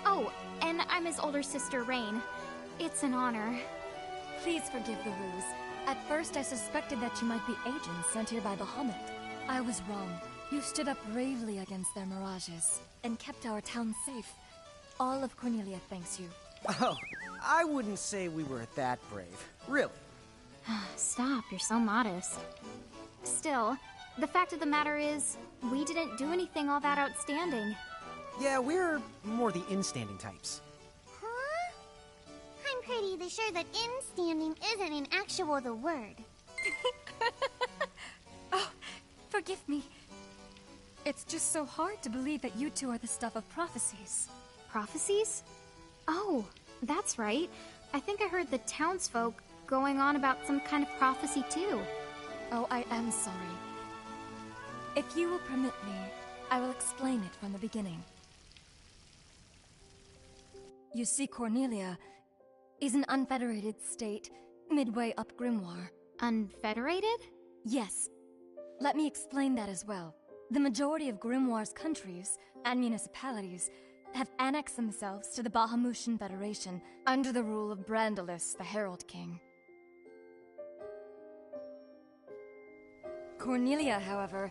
[SPEAKER 5] Oh, and I'm his older sister, Rain. It's an honor.
[SPEAKER 11] Please forgive the ruse. At first I suspected that you might be agents sent here by Bahamut. I was wrong. You stood up bravely against their mirages and kept our town safe. All of Cornelia thanks you.
[SPEAKER 6] Oh, I wouldn't say we were that brave. Really.
[SPEAKER 5] Stop, you're so modest. Still, the fact of the matter is, we didn't do anything all that outstanding.
[SPEAKER 6] Yeah, we're more the in-standing types.
[SPEAKER 3] Huh? I'm pretty sure that in-standing isn't an actual the word.
[SPEAKER 11] Oh, forgive me. It's just so hard to believe that you two are the stuff of prophecies.
[SPEAKER 5] Prophecies? Oh, that's right. I think I heard the townsfolk going on about some kind of prophecy too.
[SPEAKER 11] Oh, I am sorry. If you will permit me, I will explain it from the beginning. You see, Cornelia is an unfederated state midway up Grimoire.
[SPEAKER 5] Unfederated?
[SPEAKER 11] Yes. Let me explain that as well. The majority of Grimoire's countries and municipalities have annexed themselves to the Bahamutian Federation under the rule of Brandalis, the Herald King. Cornelia, however,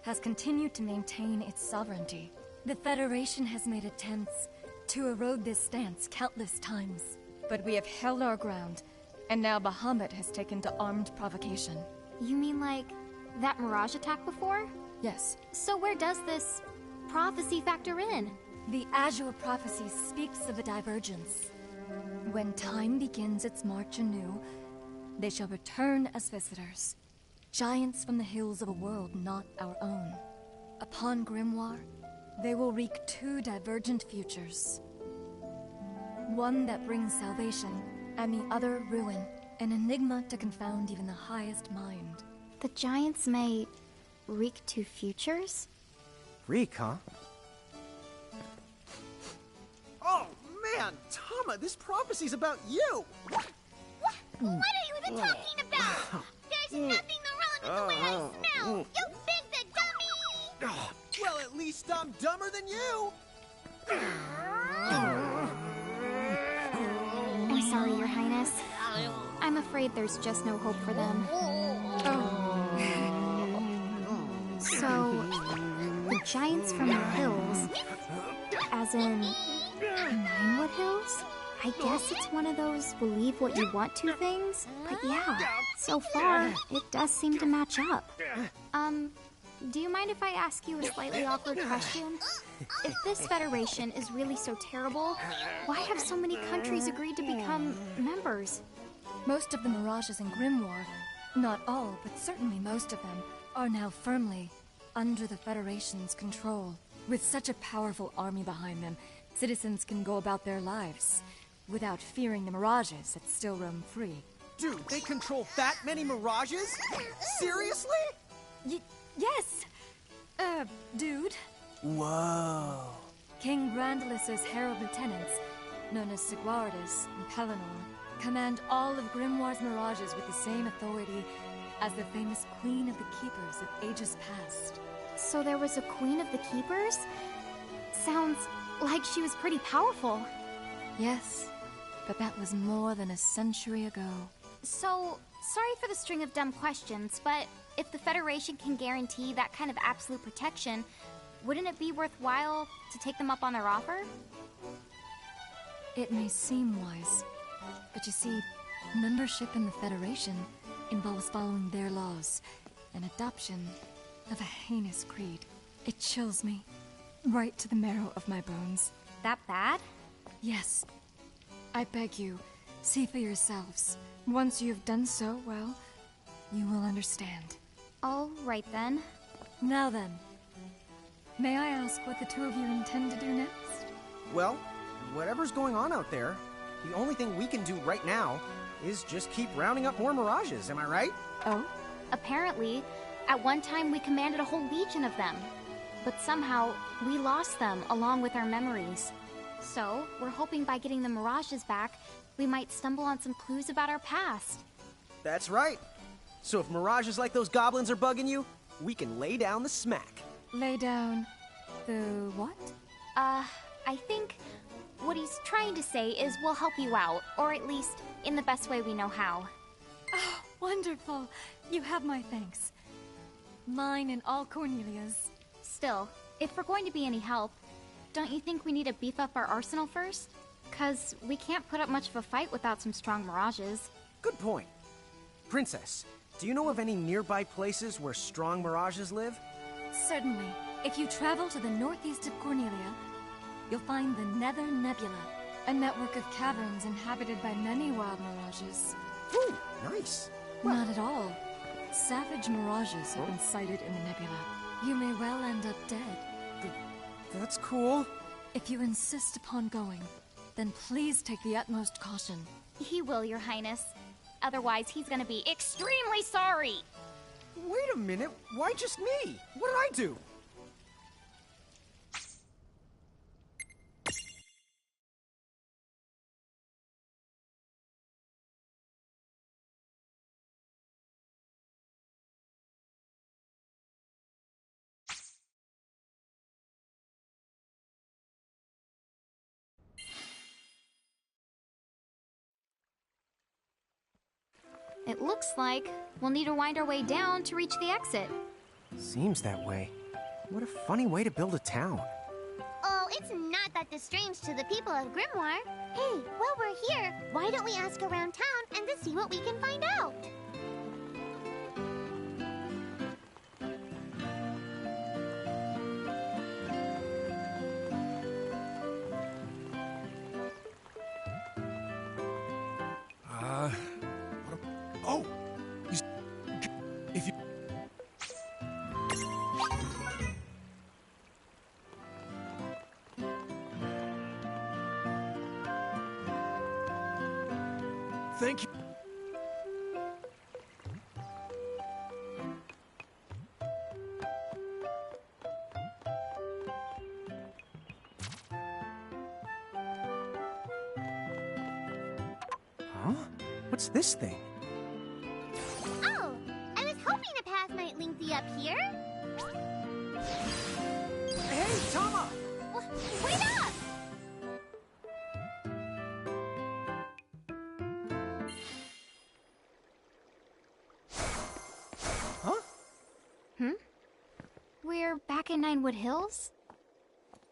[SPEAKER 11] has continued to maintain its sovereignty. The Federation has made attempts to erode this stance countless times, but we have held our ground, and now Bahamut has taken to armed provocation.
[SPEAKER 5] You mean like that Mirage attack before?
[SPEAKER 11] Yes.
[SPEAKER 5] So where does this prophecy factor in?
[SPEAKER 11] The Azure Prophecy speaks of a divergence. When time begins its march anew, they shall return as visitors. Giants from the hills of a world not our own. Upon Grimoire, They will wreak two divergent futures. One that brings salvation, and the other ruin. An enigma to confound even the highest mind.
[SPEAKER 2] The giants may wreak two futures?
[SPEAKER 6] Reek, huh? Oh, man! Tama, this prophecy's about you!
[SPEAKER 3] What are you even talking about? There's nothing wrong with the way I smell! You big the dummy!
[SPEAKER 6] Well, at least I'm dumber than you!
[SPEAKER 2] I'm sorry, Your Highness. I'm afraid there's just no hope for them. So, the giants from the hills, as in Ninewood Hills? I guess it's one of those believe what you want to things. But yeah, so far, it does seem to match up. Do you mind if I ask you a slightly awkward question? If this Federation is really so terrible, why have so many countries agreed to become members?
[SPEAKER 11] Most of the Mirages in Grimoire, not all, but certainly most of them, are now firmly under the Federation's control. With such a powerful army behind them, citizens can go about their lives without fearing the Mirages that still roam free.
[SPEAKER 6] Dude, they control that many Mirages? Seriously?
[SPEAKER 11] Yes! Dude.
[SPEAKER 6] Whoa.
[SPEAKER 11] King Brandalis' herald lieutenants, known as Sigwardus and Pelennor, command all of Grimoire's Mirages with the same authority as the famous Queen of the Keepers of ages past.
[SPEAKER 2] So there was a Queen of the Keepers? Sounds like she was pretty powerful.
[SPEAKER 11] Yes, but that was more than a century ago.
[SPEAKER 2] So, sorry for the string of dumb questions, but if the Federation can guarantee that kind of absolute protection, wouldn't it be worthwhile to take them up on their offer?
[SPEAKER 11] It may seem wise, but you see, membership in the Federation involves following their laws, and adoption of a heinous creed. It chills me, right to the marrow of my bones.
[SPEAKER 2] That bad?
[SPEAKER 11] Yes. I beg you, see for yourselves. Once you've done so, well, you will understand.
[SPEAKER 2] All right then.
[SPEAKER 11] Now then, may I ask what the two of you intend to do next?
[SPEAKER 6] Well, whatever's going on out there, the only thing we can do right now is just keep rounding up more Mirages, am I right?
[SPEAKER 2] Oh? Apparently, at one time we commanded a whole legion of them. But somehow, we lost them along with our memories. So, we're hoping by getting the Mirages back, we might stumble on some clues about our past.
[SPEAKER 6] That's right. So if Mirages like those goblins are bugging you, we can lay down the smack.
[SPEAKER 11] Lay down the what?
[SPEAKER 2] I think what he's trying to say is we'll help you out, or at least in the best way we know how.
[SPEAKER 11] Oh, wonderful. You have my thanks. Mine and all Cornelia's.
[SPEAKER 2] Still, if we're going to be any help, don't you think we need to beef up our arsenal first? 'Cause we can't put up much of a fight without some strong Mirages.
[SPEAKER 6] Good point. Princess, do you know of any nearby places where strong Mirages live?
[SPEAKER 11] Certainly. If you travel to the northeast of Cornelia, you'll find the Nether Nebula, a network of caverns inhabited by many wild Mirages.
[SPEAKER 6] Ooh, nice.
[SPEAKER 11] Not at all. Savage Mirages have been sighted in the nebula. You may well end up dead.
[SPEAKER 6] That's cool.
[SPEAKER 11] If you insist upon going, then please take the utmost caution.
[SPEAKER 2] He will, Your Highness. Otherwise, he's gonna be extremely sorry!
[SPEAKER 6] Wait a minute, why just me? What did I do?
[SPEAKER 2] It looks like we'll need to wind our way down to reach the exit.
[SPEAKER 6] Seems that way. What a funny way to build a town.
[SPEAKER 3] Oh, it's not that strange to the people of Grimoire. Hey, while we're here, why don't we ask around town and to see what we can find out?
[SPEAKER 12] Oh! If you...
[SPEAKER 6] Thank you. Huh? What's this thing?
[SPEAKER 3] Oh, I was hoping a path might link thee up here.
[SPEAKER 6] Hey, Tama!
[SPEAKER 3] Wait up!
[SPEAKER 6] Huh?
[SPEAKER 5] We're back in Ninewood Hills?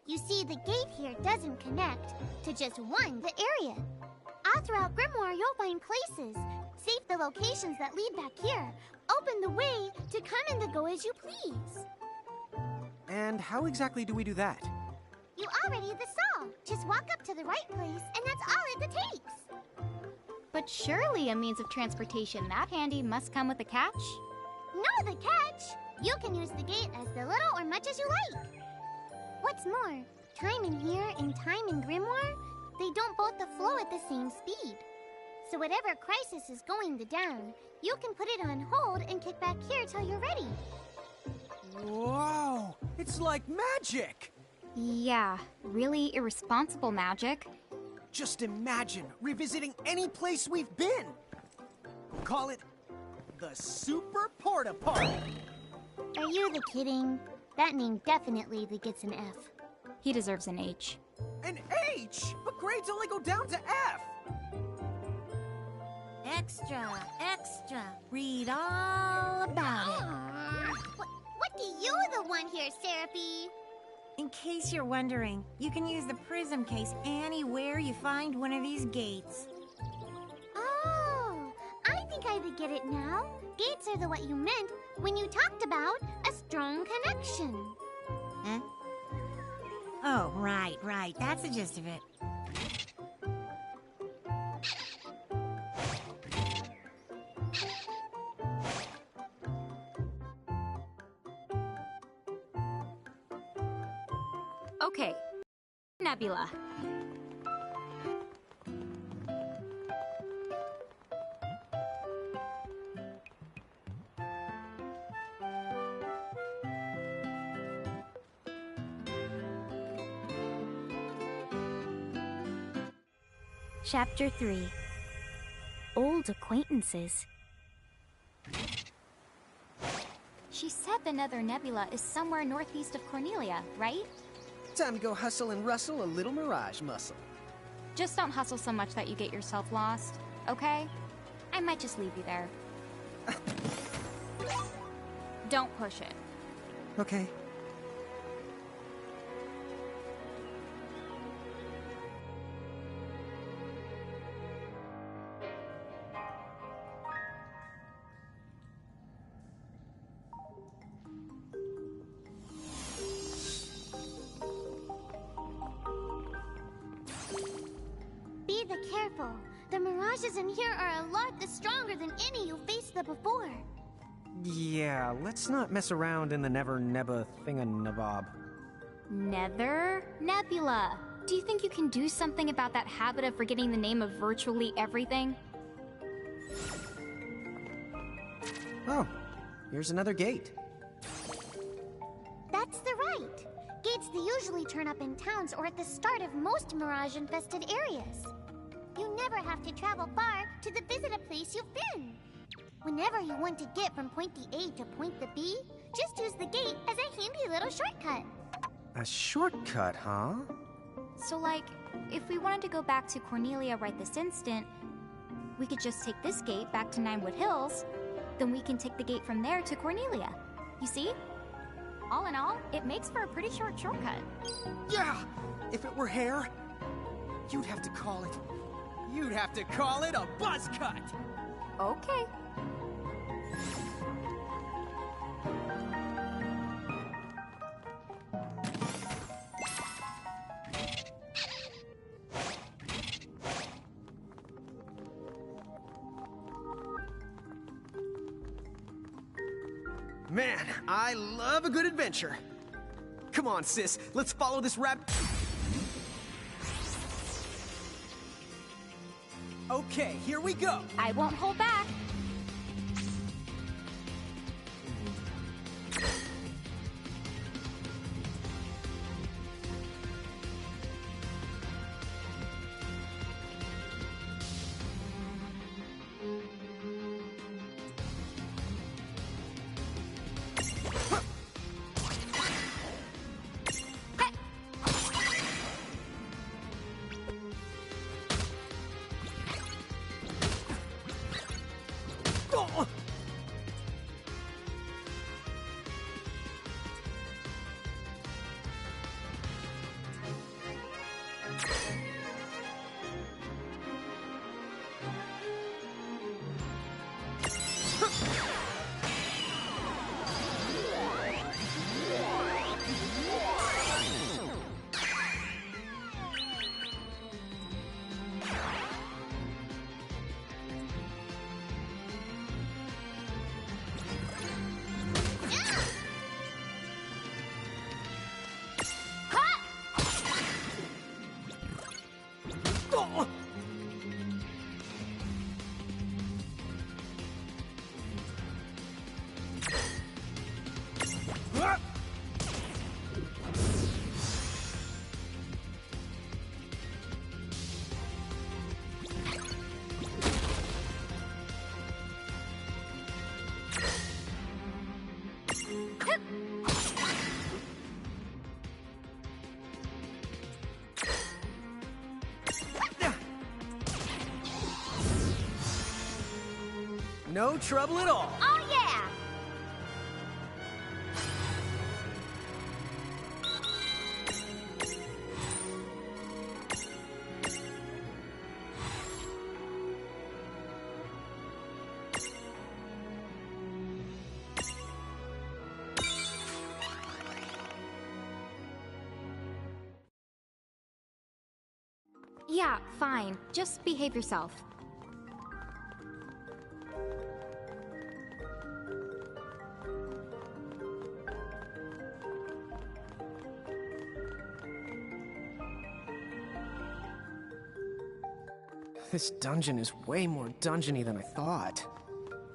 [SPEAKER 3] You see, the gate here doesn't connect to just the area. All throughout Grimoire, you'll find places. Save the locations that lead back here. Open the way to come and to go as you please.
[SPEAKER 6] And how exactly do we do that?
[SPEAKER 3] You already saw. Just walk up to the right place, and that's all it takes.
[SPEAKER 2] But surely a means of transportation that handy must come with a catch?
[SPEAKER 3] No, the catch! You can use the gate as little or much as you like. What's more, time in here and time in Grimoire, they don't both flow at the same speed. So whatever crisis is going down, you can put it on hold and kick back here till you're ready.
[SPEAKER 6] Whoa! It's like magic!
[SPEAKER 5] Yeah, really irresponsible magic.
[SPEAKER 6] Just imagine revisiting any place we've been. Call it the Super Porta Party.
[SPEAKER 3] Are you kidding? That name definitely gets an F.
[SPEAKER 5] He deserves an H.
[SPEAKER 6] An H? But grades only go down to F.
[SPEAKER 9] Extra, extra. Read all about it.
[SPEAKER 3] What do you want here, Seraphie?
[SPEAKER 9] In case you're wondering, you can use the prism case anywhere you find one of these gates.
[SPEAKER 3] Oh, I think I get it now. Gates are what you meant when you talked about a strong connection.
[SPEAKER 9] Huh? Oh, right. That's the gist of it.
[SPEAKER 5] Okay, Nebula.
[SPEAKER 2] Chapter 3. Old Acquaintances.
[SPEAKER 5] She said the Nether Nebula is somewhere northeast of Cornelia, right?
[SPEAKER 6] Time to go hustle and rustle a little mirage muscle.
[SPEAKER 5] Just don't hustle so much that you get yourself lost, okay? I might just leave you there. Don't push it.
[SPEAKER 6] Okay.
[SPEAKER 3] Careful. The mirages in here are a lot stronger than any you faced before.
[SPEAKER 6] Yeah, let's not mess around in the Never Nebba thinganabob.
[SPEAKER 5] Nether Nebula. Do you think you can do something about that habit of forgetting the name of virtually everything?
[SPEAKER 6] Oh, here's another gate.
[SPEAKER 3] That's right. Gates they usually turn up in towns or at the start of most mirage-infested areas. You never have to travel far to visit a place you've been. Whenever you want to get from point A to point B, just use the gate as a handy little shortcut.
[SPEAKER 6] A shortcut, huh?
[SPEAKER 5] So, if we wanted to go back to Cornelia right this instant, we could just take this gate back to Ninewood Hills, then we can take the gate from there to Cornelia. You see? All in all, it makes for a pretty short shortcut.
[SPEAKER 6] Yeah! If it were hair, you'd have to call it a buzz cut!
[SPEAKER 5] Okay.
[SPEAKER 6] Man, I love a good adventure. Come on, sis, let's follow this Okay, here we go.
[SPEAKER 5] I won't hold back.
[SPEAKER 6] No trouble at all.
[SPEAKER 3] Oh, yeah!
[SPEAKER 5] Yeah, fine. Just behave yourself.
[SPEAKER 6] This dungeon is way more dungeony than I thought.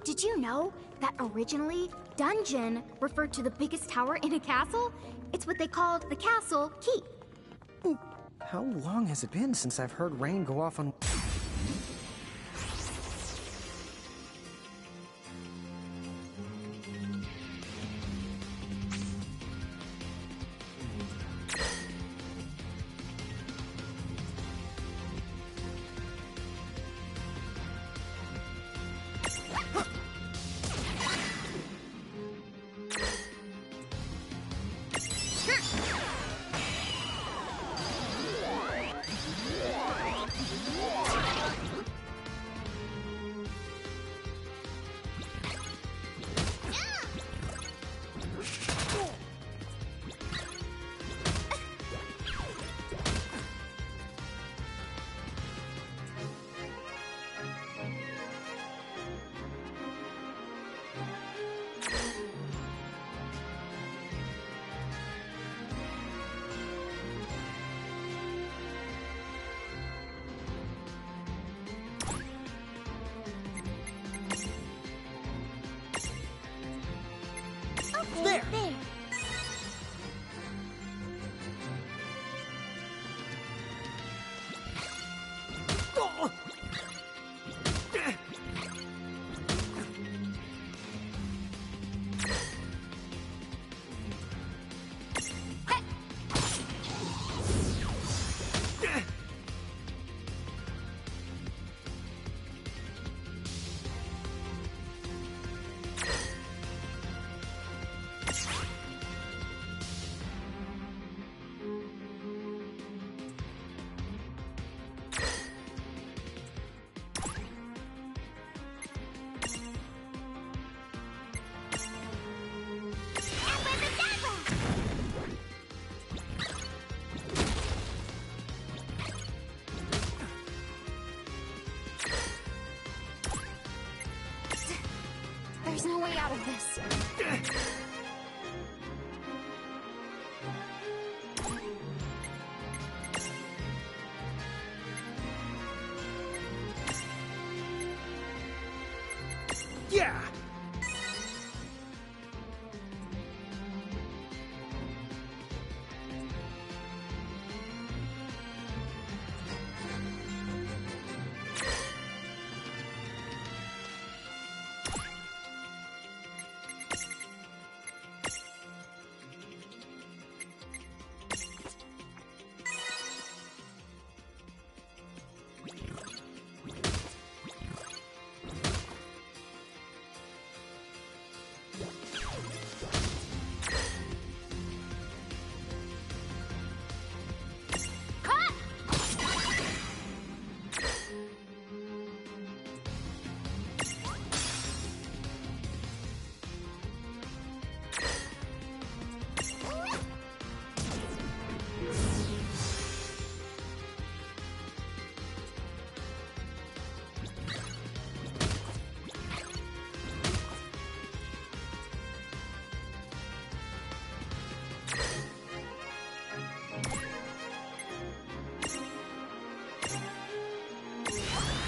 [SPEAKER 2] Did you know that originally, dungeon referred to the biggest tower in a castle? It's what they called the castle keep.
[SPEAKER 6] How long has it been since I've heard Rain go off on... There!
[SPEAKER 2] There's no way out of this.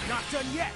[SPEAKER 6] Not done yet!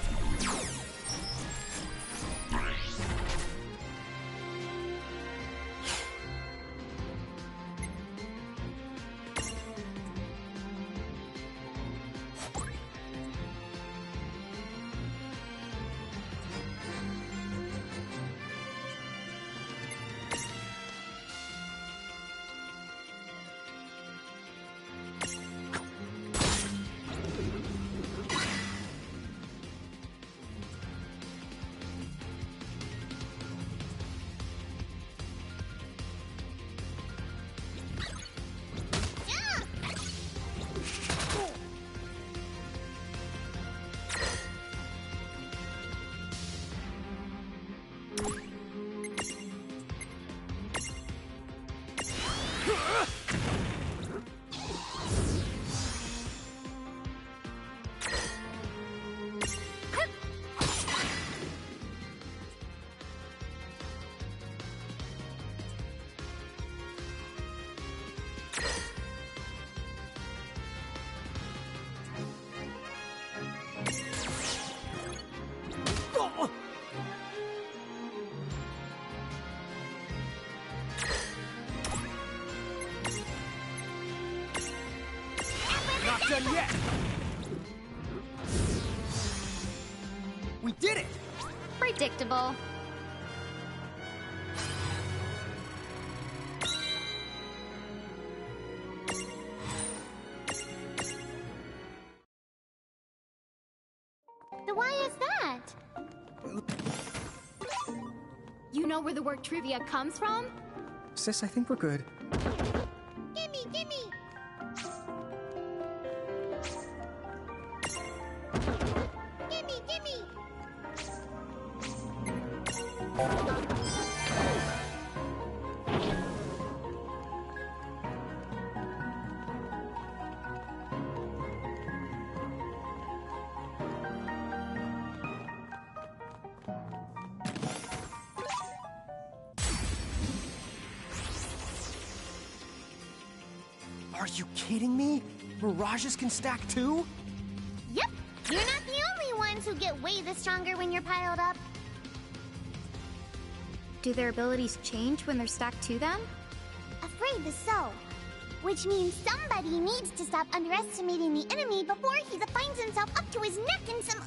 [SPEAKER 6] Not done yet! We did it!
[SPEAKER 2] Predictable.
[SPEAKER 3] Why is that?
[SPEAKER 2] You know where the word trivia comes from?
[SPEAKER 6] Sis, I think we're good.
[SPEAKER 3] Gimme, gimme! Gimme, gimme!
[SPEAKER 6] Are you kidding me? Mirages can stack too?
[SPEAKER 3] Yep, you're not the only ones who get way the stronger when you're piled up.
[SPEAKER 5] Do their abilities change when they're stacked to them?
[SPEAKER 3] Afraid so. Which means somebody needs to stop underestimating the enemy before he finds himself up to his neck in some...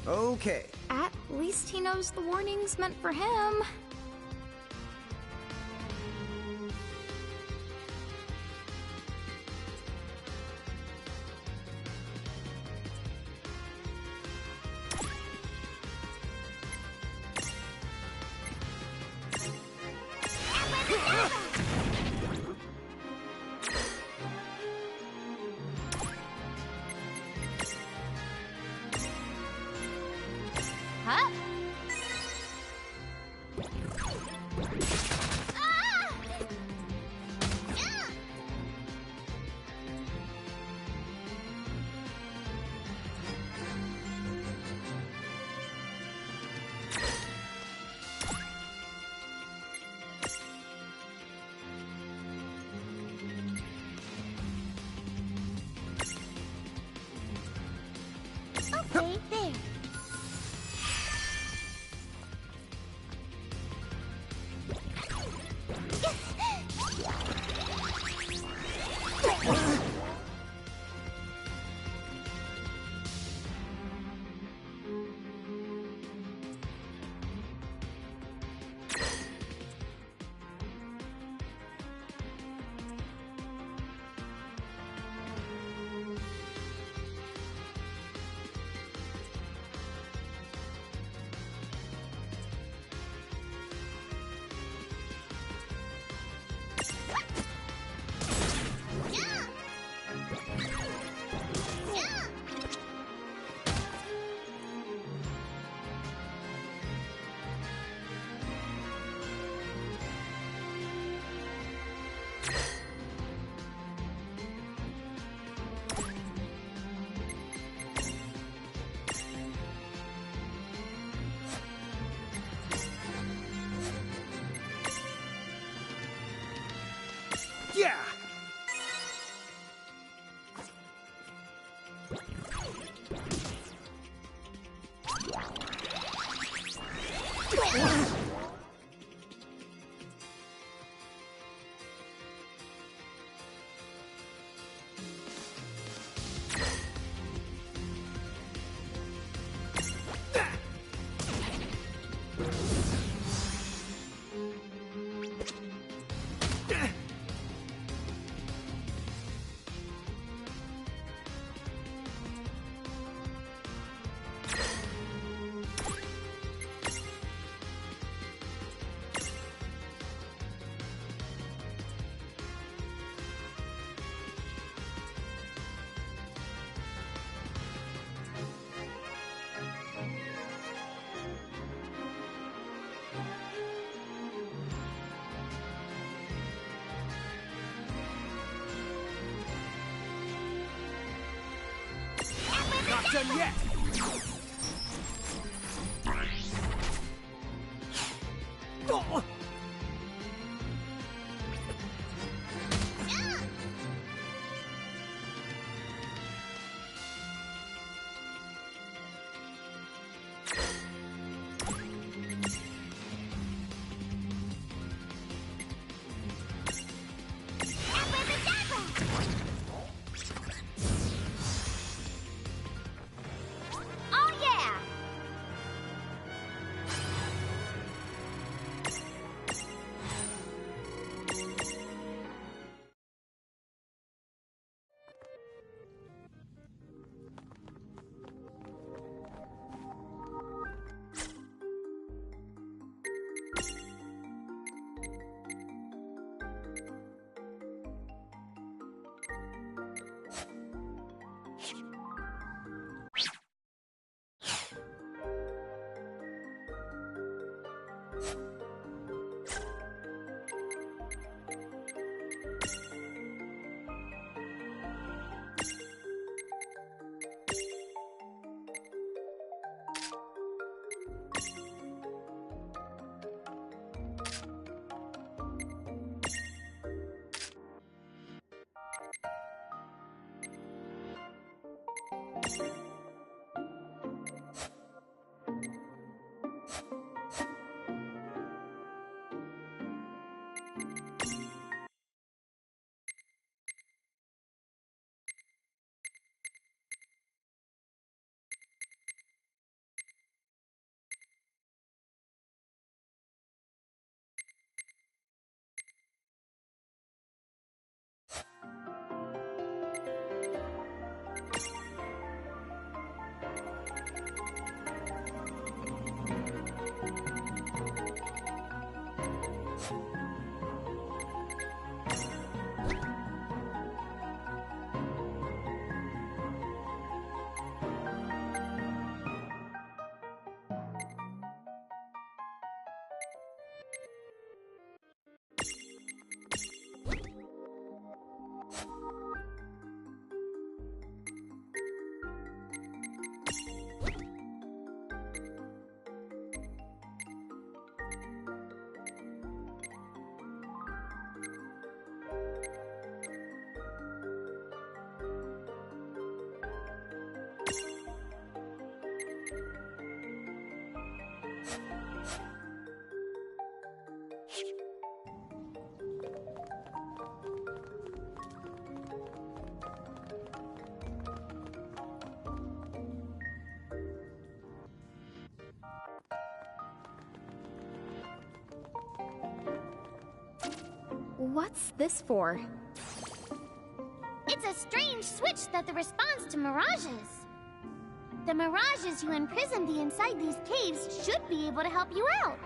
[SPEAKER 6] Okay.
[SPEAKER 5] At least he knows the warning's meant for him.
[SPEAKER 3] Huh? Okay, there.
[SPEAKER 6] Not done yet! Oh.
[SPEAKER 3] Oh yeah!
[SPEAKER 5] What's this for?
[SPEAKER 3] It's a strange switch that responds to mirages. The mirages you imprisoned inside these caves should be able to help you out.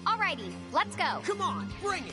[SPEAKER 5] Alrighty, let's go.
[SPEAKER 10] Come on, bring it.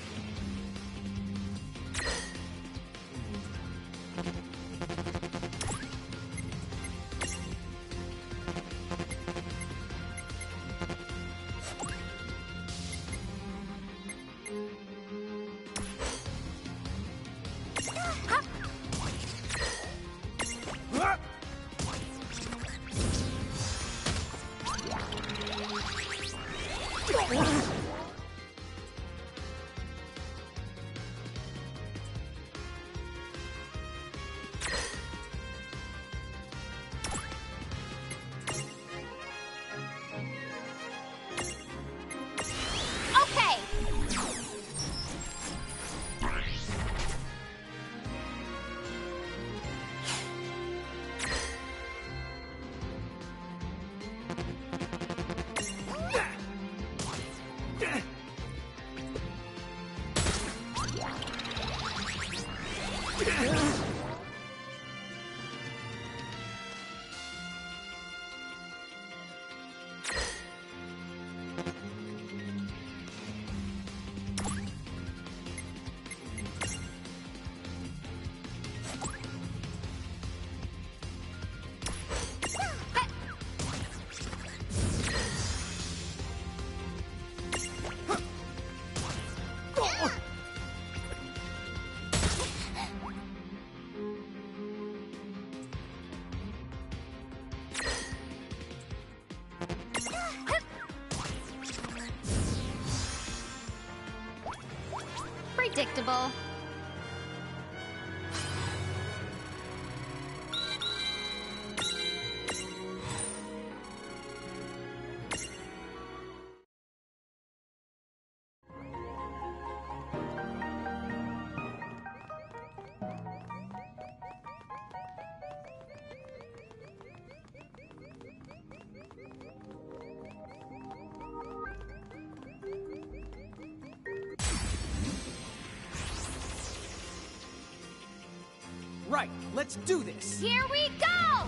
[SPEAKER 5] Predictable.
[SPEAKER 6] Right, let's do this!
[SPEAKER 5] Here we go!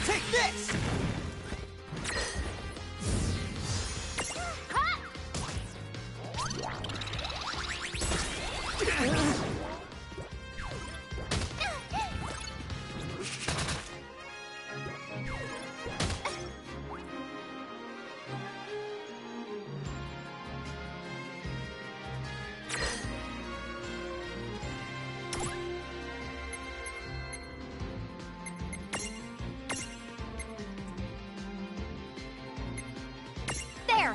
[SPEAKER 6] Take this!
[SPEAKER 5] There!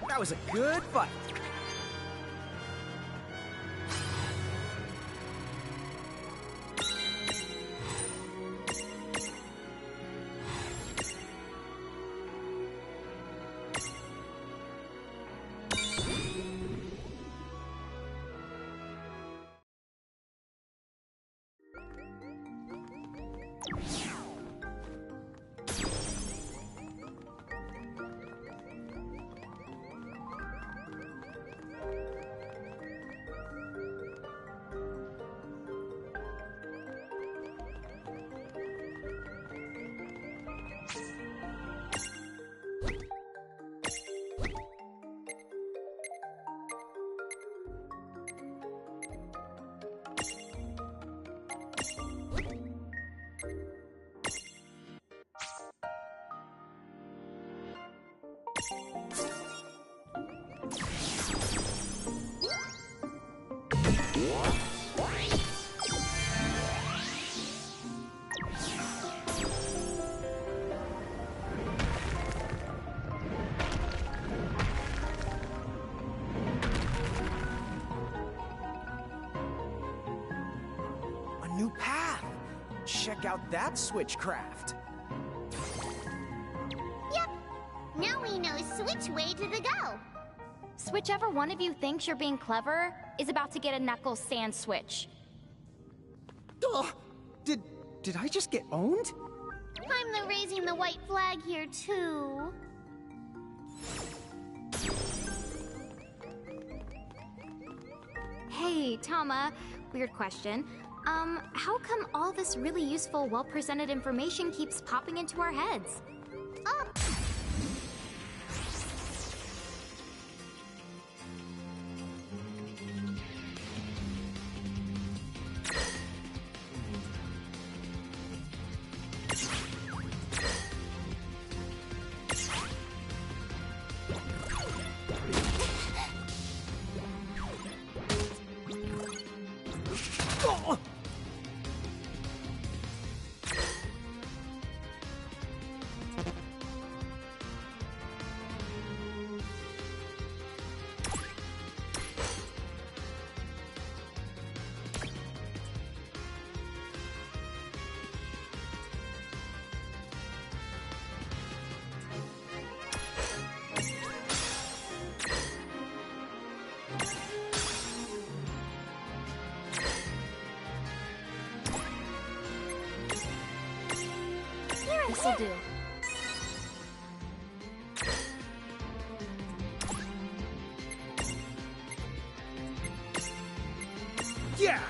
[SPEAKER 6] That was a good fight. A new path. Check out that switchcraft.
[SPEAKER 3] Yep. Now we know which way to the go.
[SPEAKER 5] Whichever one of you thinks you're being clever is about to get a Knuckles sand switch.
[SPEAKER 6] Did I just get owned?
[SPEAKER 3] I'm the raising the white flag here too.
[SPEAKER 5] Hey, Tama, weird question. How come all this really useful, well-presented information keeps popping into our heads?
[SPEAKER 3] Oh.
[SPEAKER 2] This'll do.
[SPEAKER 6] Yeah!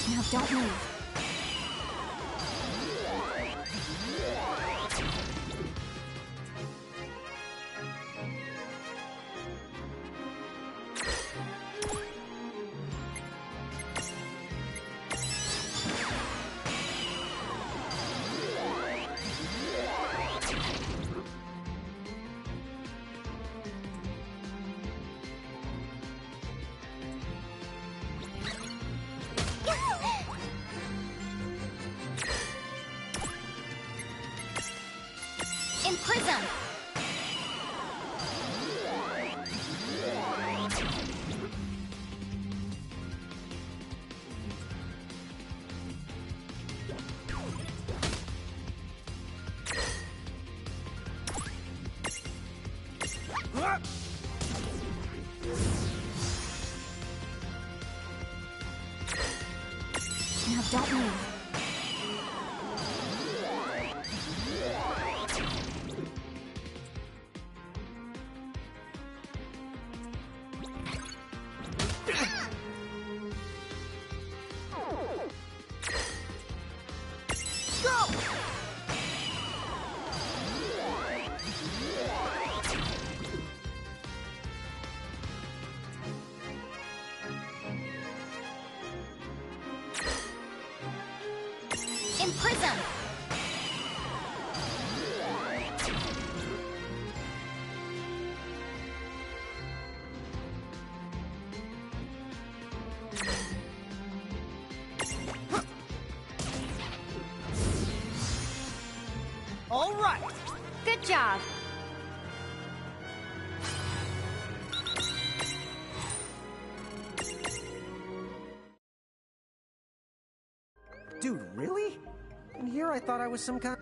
[SPEAKER 2] Now don't move.
[SPEAKER 3] Prism!
[SPEAKER 2] Now don't move.
[SPEAKER 3] Prism!
[SPEAKER 6] All right!
[SPEAKER 2] Good job!
[SPEAKER 6] Dude, really? And here I thought I was some kind...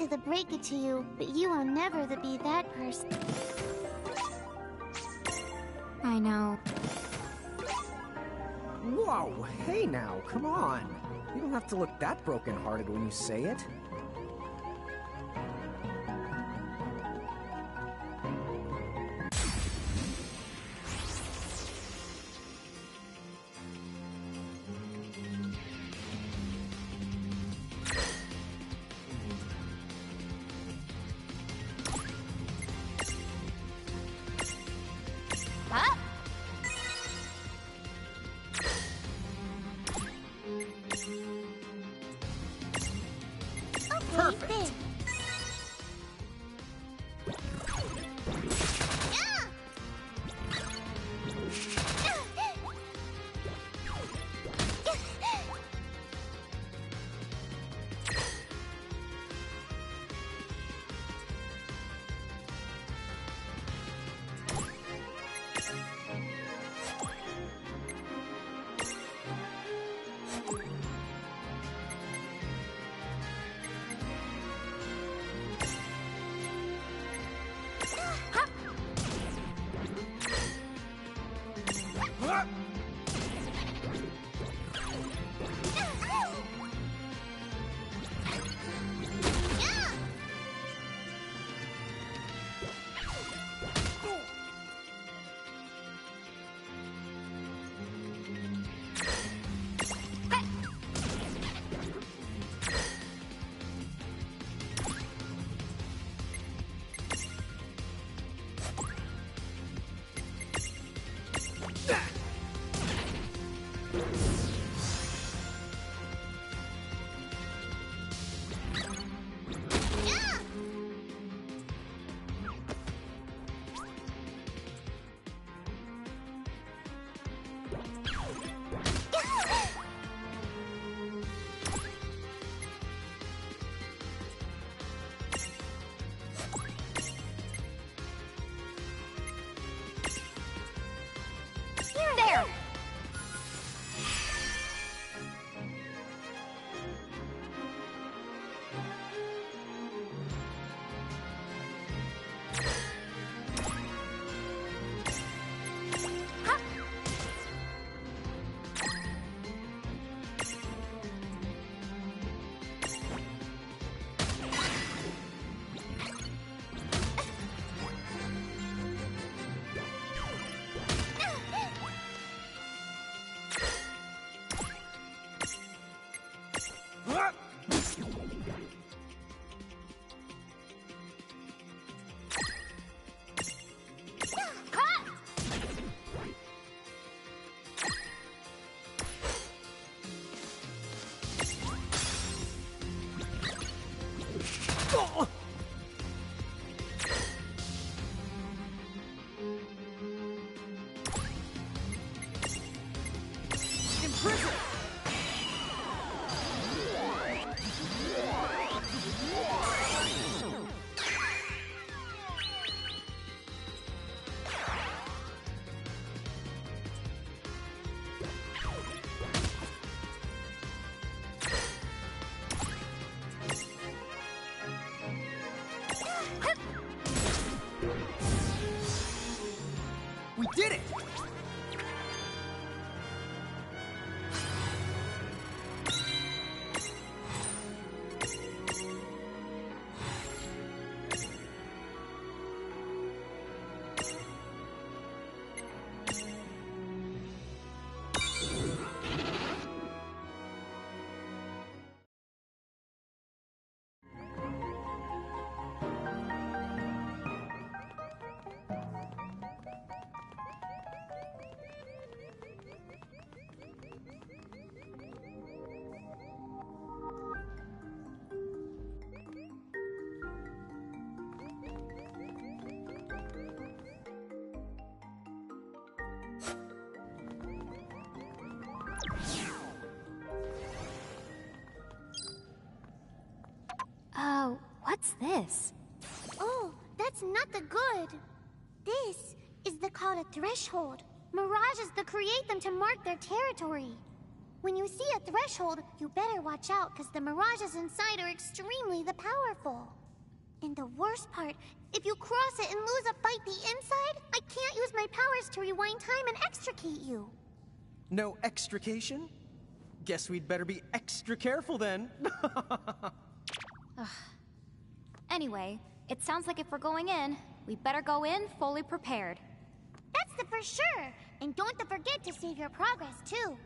[SPEAKER 3] to break it to you, but you will never be that person.
[SPEAKER 5] I know.
[SPEAKER 6] Whoa, hey now, come on. You don't have to look that broken-hearted when you say it. Perfect.
[SPEAKER 5] There!
[SPEAKER 6] We did it!
[SPEAKER 5] Oh, what's this?
[SPEAKER 3] Oh, that's not the good. This is called a threshold. Mirages that create them to mark their territory. When you see a threshold, you better watch out, because the mirages inside are extremely powerful. And the worst part, if you cross it and lose a fight the inside, I can't use my powers to rewind time and extricate you.
[SPEAKER 6] No extrication? Guess we'd better be extra careful then.
[SPEAKER 5] Anyway, it sounds like if we're going in, we better go in fully prepared.
[SPEAKER 3] That's the for sure. And don't forget to save your progress, too.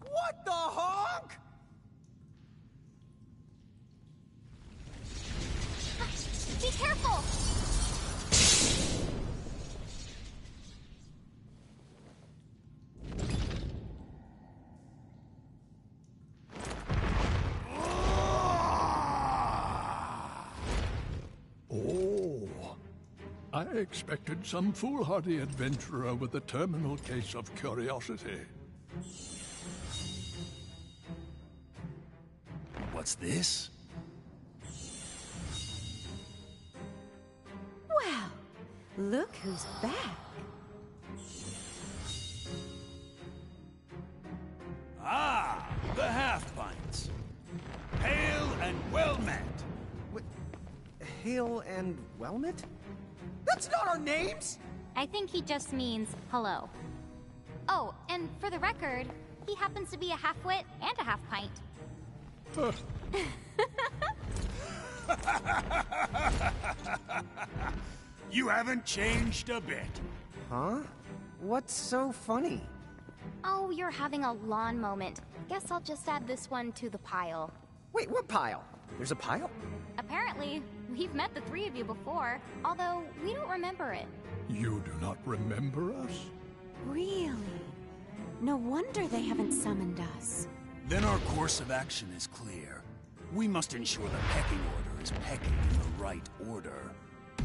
[SPEAKER 6] What the honk?
[SPEAKER 3] Be careful!
[SPEAKER 12] Oh, I expected some foolhardy adventurer with a terminal case of curiosity. What's this?
[SPEAKER 14] Well, look who's back.
[SPEAKER 6] Hail and Wellmet? That's not our names!
[SPEAKER 5] I think he just means hello. Oh, and for the record, he happens to be a half-wit and a half-pint.
[SPEAKER 15] You haven't changed a bit.
[SPEAKER 6] Huh? What's so funny?
[SPEAKER 5] Oh, you're having a lawn moment. Guess I'll just add this one to the pile.
[SPEAKER 6] Wait, what pile? There's a pile?
[SPEAKER 5] Apparently, we've met the three of you before, although we don't remember it.
[SPEAKER 12] You do not remember us?
[SPEAKER 7] Really? No wonder they haven't summoned us.
[SPEAKER 15] Then our course of action is clear. We must ensure the pecking order is pecking in the right order.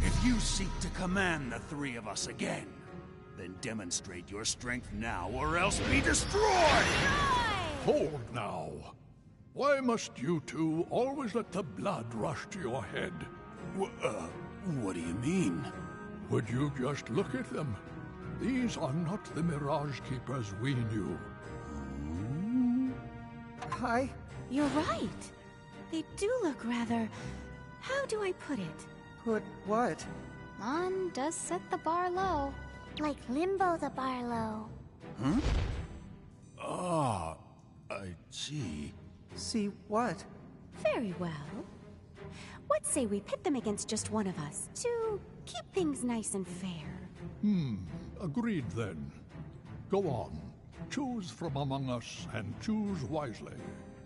[SPEAKER 15] If you seek to command the three of us again, then demonstrate your strength now or else be destroyed!
[SPEAKER 12] Hold now. Why must you two always let the blood rush to your head?
[SPEAKER 15] What do you mean?
[SPEAKER 12] Would you just look at them? These are not the Mirage Keepers we knew.
[SPEAKER 6] Hi.
[SPEAKER 7] You're right. They do look rather... How do I put it?
[SPEAKER 6] Put what?
[SPEAKER 5] Mon does set the bar low.
[SPEAKER 3] Like Limbo the Barlow.
[SPEAKER 15] Huh? Ah, I see.
[SPEAKER 6] See what?
[SPEAKER 7] Very well. What say we pit them against just one of us, to keep things nice and fair?
[SPEAKER 12] Agreed then. Go on. Choose from among us and choose wisely.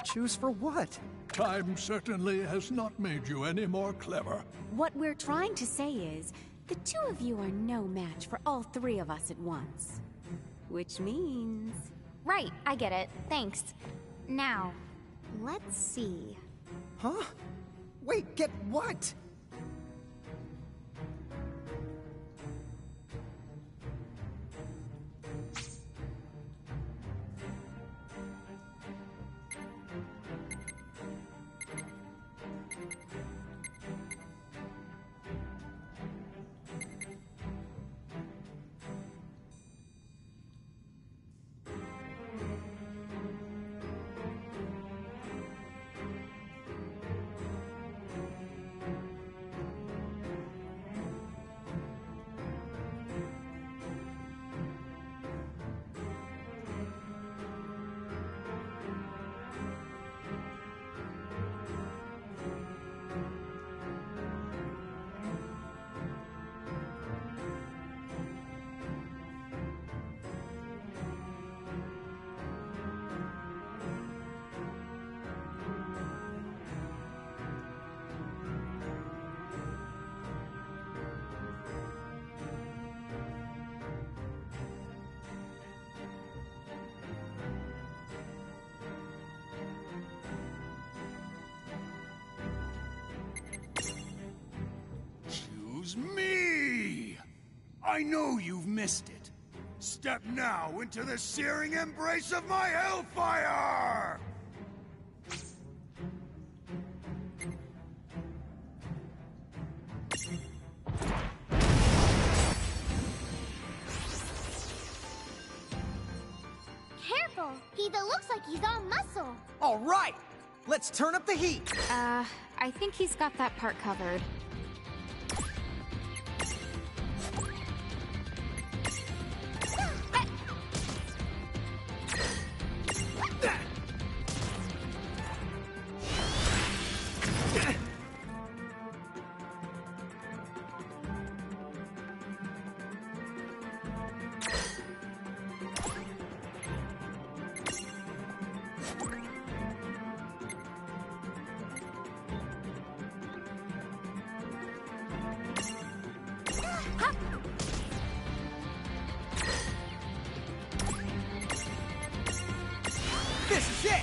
[SPEAKER 6] Choose for what?
[SPEAKER 12] Time certainly has not made you any more clever.
[SPEAKER 7] What we're trying to say is, the two of you are no match for all three of us at once. Which means...
[SPEAKER 5] Right, I get it. Thanks. Now, let's see.
[SPEAKER 6] Huh? Wait, get what?
[SPEAKER 15] Me! I know you've missed it. Step now into the searing embrace of my hellfire!
[SPEAKER 3] Careful! He looks like he's all muscle.
[SPEAKER 6] All right! Let's turn up the heat!
[SPEAKER 5] I think he's got that part covered.
[SPEAKER 6] This is it!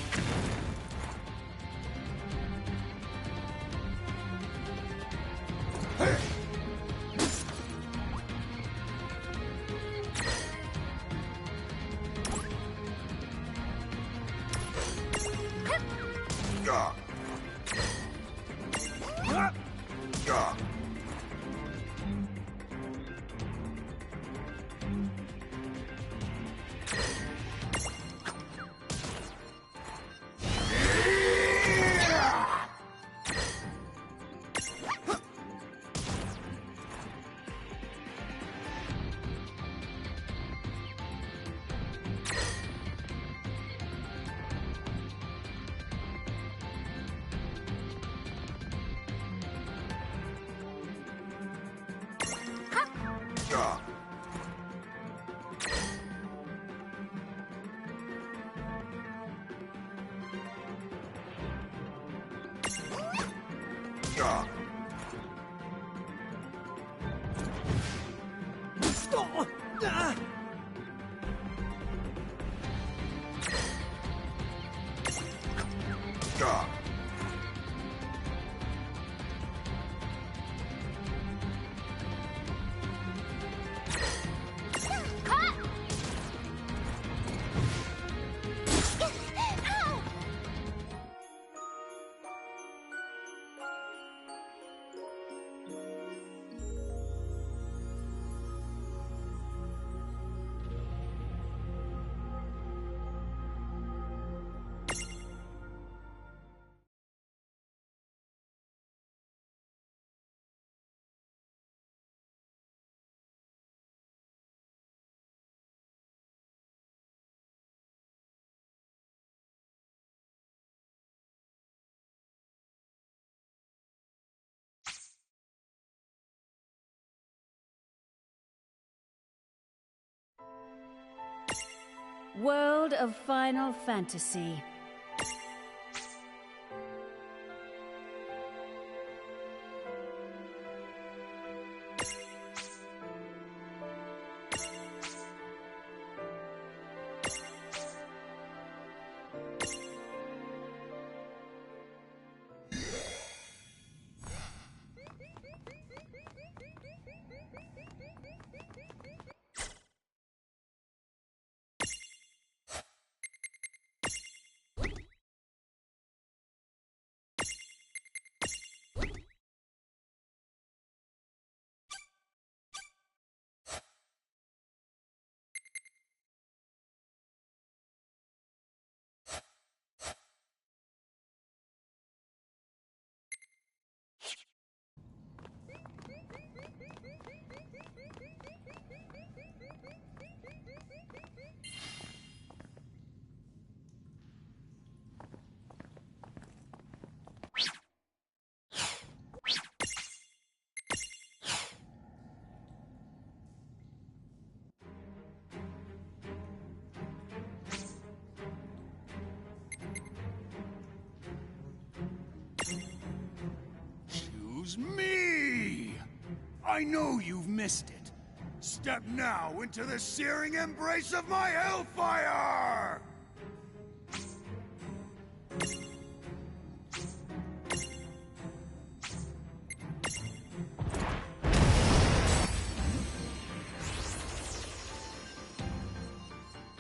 [SPEAKER 16] World of Final Fantasy.
[SPEAKER 15] Me! I know you've missed it. Step now into the searing embrace of my hellfire!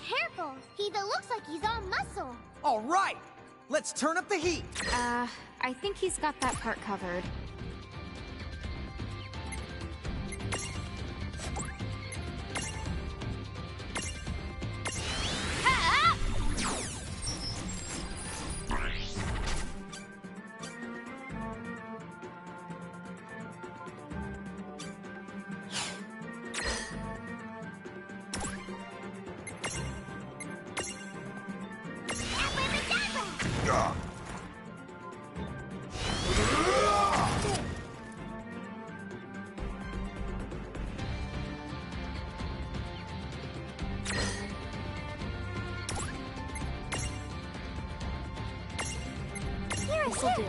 [SPEAKER 3] Careful! He looks like he's all muscle.
[SPEAKER 6] All right! Let's turn up the heat!
[SPEAKER 5] I think he's got that part covered.
[SPEAKER 2] This'll do.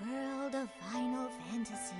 [SPEAKER 3] World of Final Fantasy.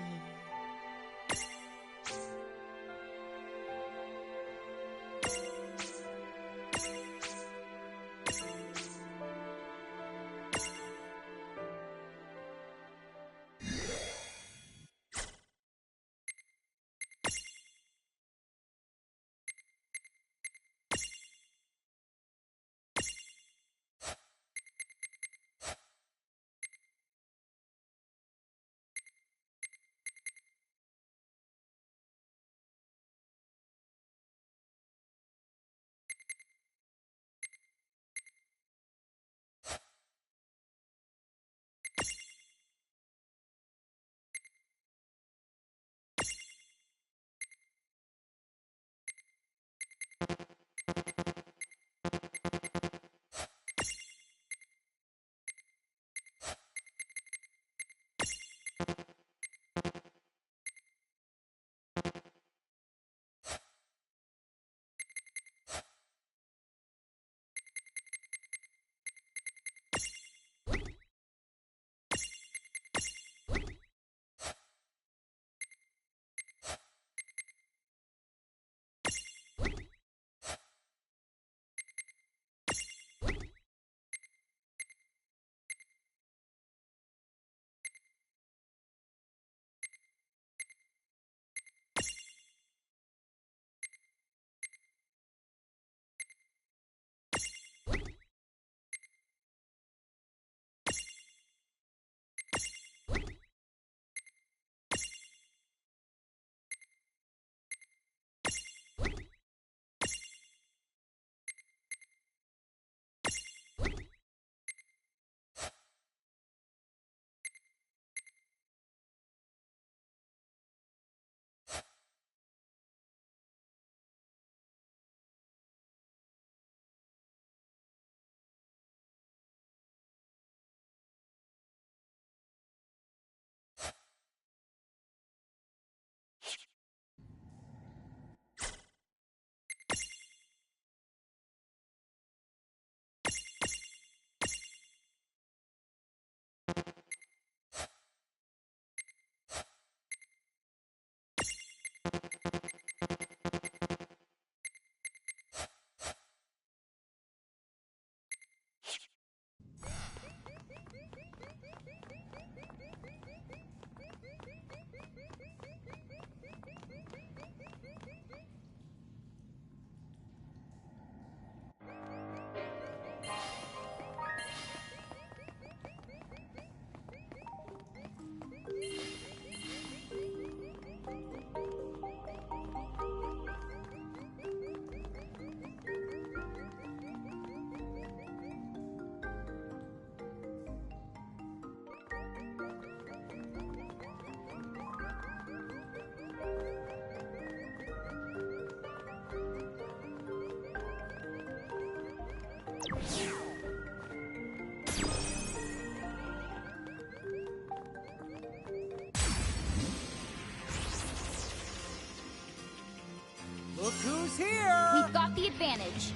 [SPEAKER 6] Look who's here!
[SPEAKER 2] We've got the advantage.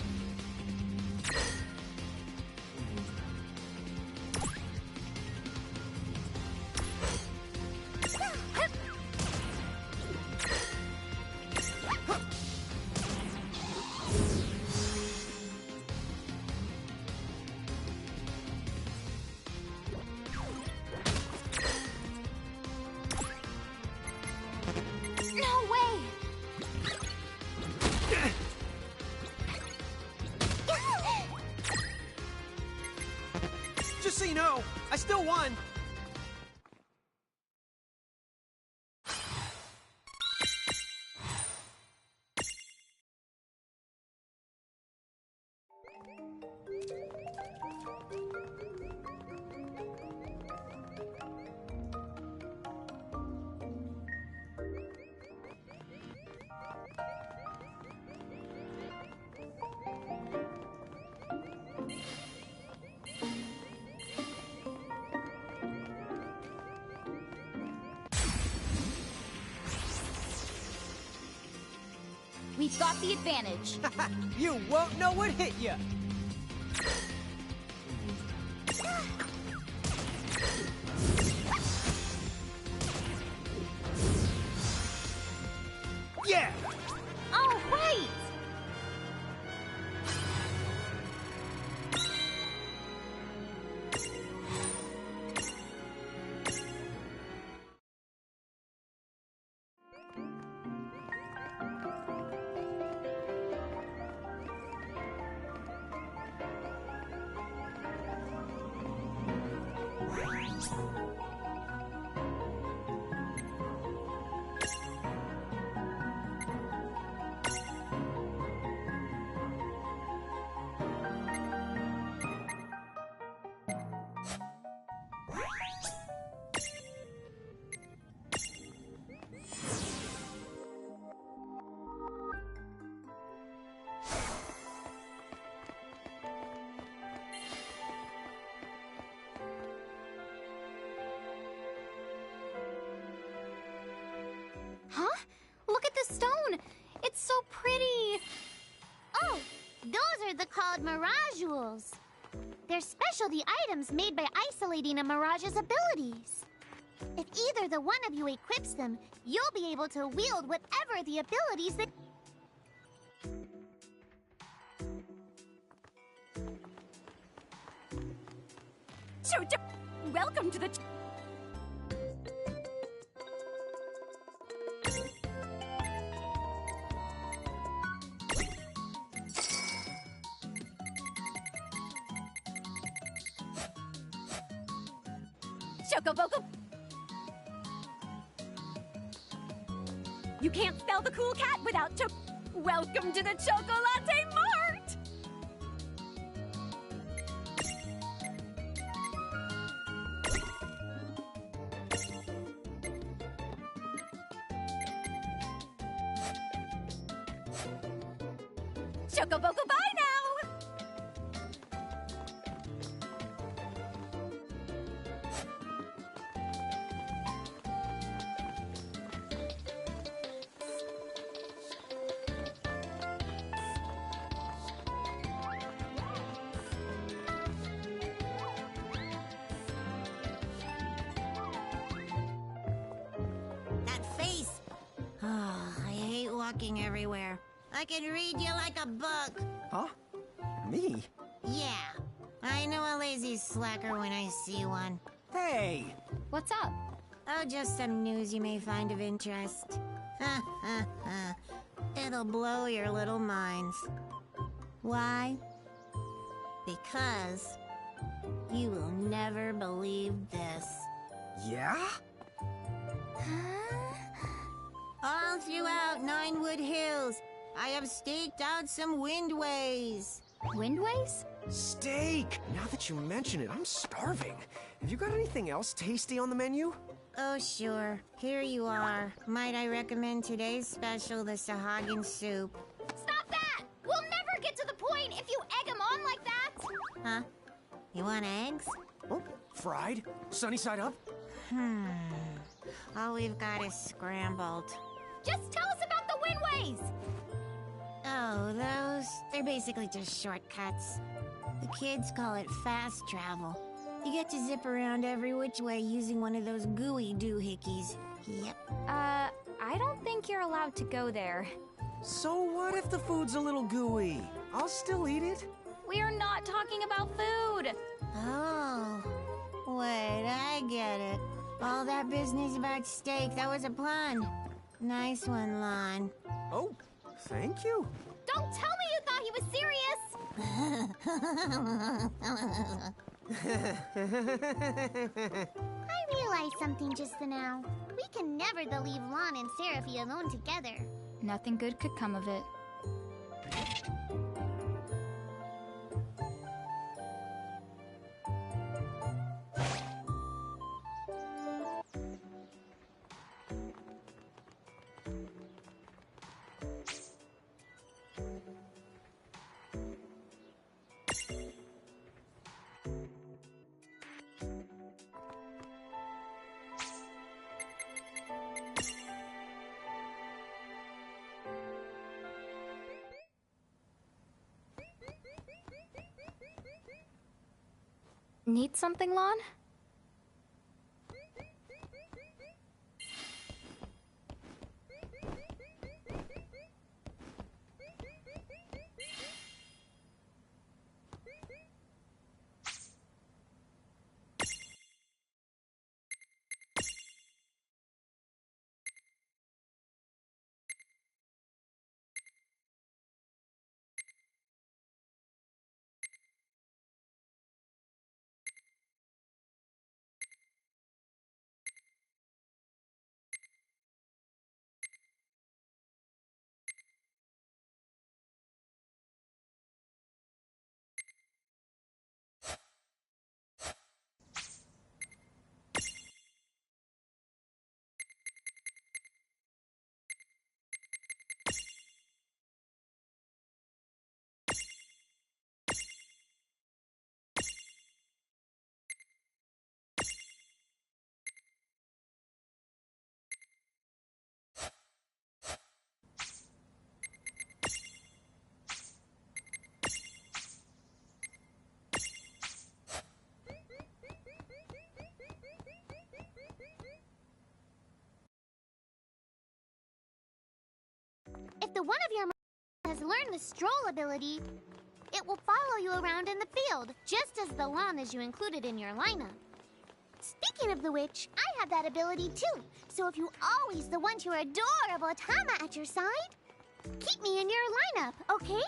[SPEAKER 6] Just so you know, I still won.
[SPEAKER 17] We've got the advantage.
[SPEAKER 6] You won't know what hit you. Yeah!
[SPEAKER 17] All right!
[SPEAKER 2] Huh? Look at the stone! It's so pretty!
[SPEAKER 3] Oh, those are the called Mirage Jewels. They're specialty items made by isolating a Mirage's abilities. If either the one of you equips them, you'll be able to wield whatever the abilities that...
[SPEAKER 7] Welcome to the... Chocoboco. You can't spell the cool cat without Welcome to the Chocolate Mart! Chocoboco, bye now!
[SPEAKER 9] That face! Oh, I hate walking everywhere. I can read you like a book.
[SPEAKER 6] Huh? Me?
[SPEAKER 9] Yeah, I know a lazy slacker when I see one.
[SPEAKER 6] Hey!
[SPEAKER 2] What's up?
[SPEAKER 9] Oh, just some news you may find of interest. It'll blow your little minds. Why? Because you will never believe this.
[SPEAKER 6] Yeah?
[SPEAKER 9] All throughout Ninewood Hills, I have staked out some windways.
[SPEAKER 2] Windways?
[SPEAKER 6] Steak! Now that you mention it, I'm starving. Have you got anything else tasty on the menu?
[SPEAKER 9] Oh, sure. Here you are. Might I recommend today's special, the Sahagin soup?
[SPEAKER 2] Stop that! We'll never get to the point if you egg him on like that!
[SPEAKER 9] Huh? You want eggs?
[SPEAKER 6] Oh, fried? Sunny side up?
[SPEAKER 9] All we've got is scrambled.
[SPEAKER 2] Just tell us about the windways!
[SPEAKER 9] Oh, they're basically just shortcuts. The kids call it fast travel. You get to zip around every which way using one of those gooey doohickeys. Yep.
[SPEAKER 5] I don't think you're allowed to go there.
[SPEAKER 6] So what if the food's a little gooey? I'll still eat it.
[SPEAKER 5] We are not talking about food!
[SPEAKER 9] Oh. Wait, I get it. All that business about steak, that was a pun. Nice one, Lon.
[SPEAKER 6] Oh, thank you.
[SPEAKER 2] Don't tell me you thought he was serious!
[SPEAKER 3] I realized something just now. We can never leave Lon and Seraphy alone together.
[SPEAKER 5] Nothing good could come of it. Need something, Lon?
[SPEAKER 3] If the one of your has learned the stroll ability, it will follow you around in the field, just as the Lanas you included in your lineup. Speaking of the which, I have that ability too, so if you always want your adorable Tama at your side, keep me in your lineup, okay?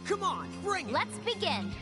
[SPEAKER 6] Come on, bring it!
[SPEAKER 17] Let's begin!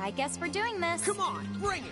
[SPEAKER 5] I guess we're doing this.
[SPEAKER 6] Come on, bring it!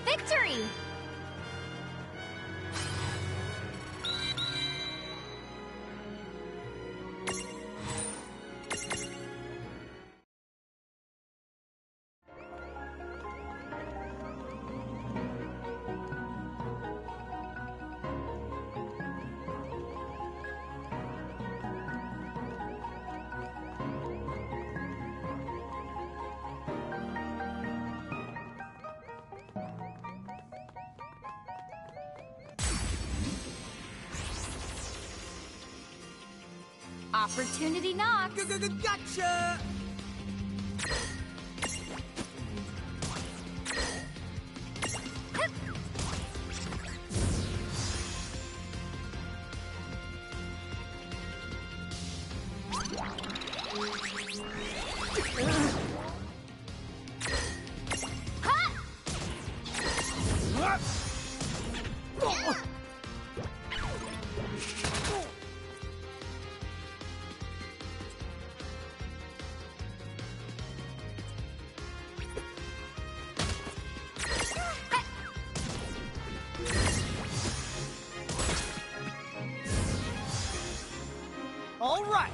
[SPEAKER 5] Victory! Opportunity knocks.
[SPEAKER 6] Gotcha! All right.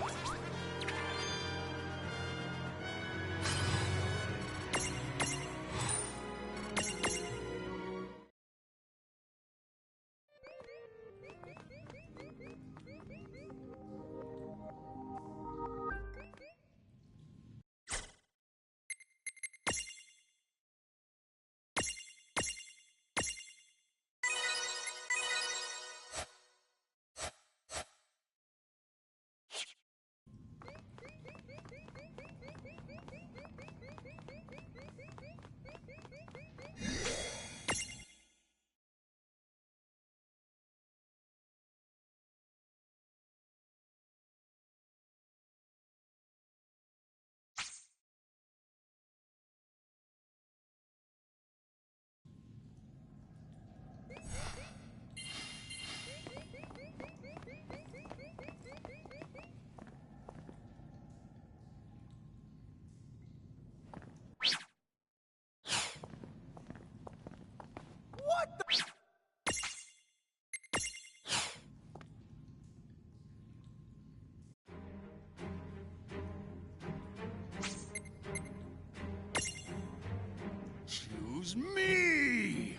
[SPEAKER 15] Excuse me!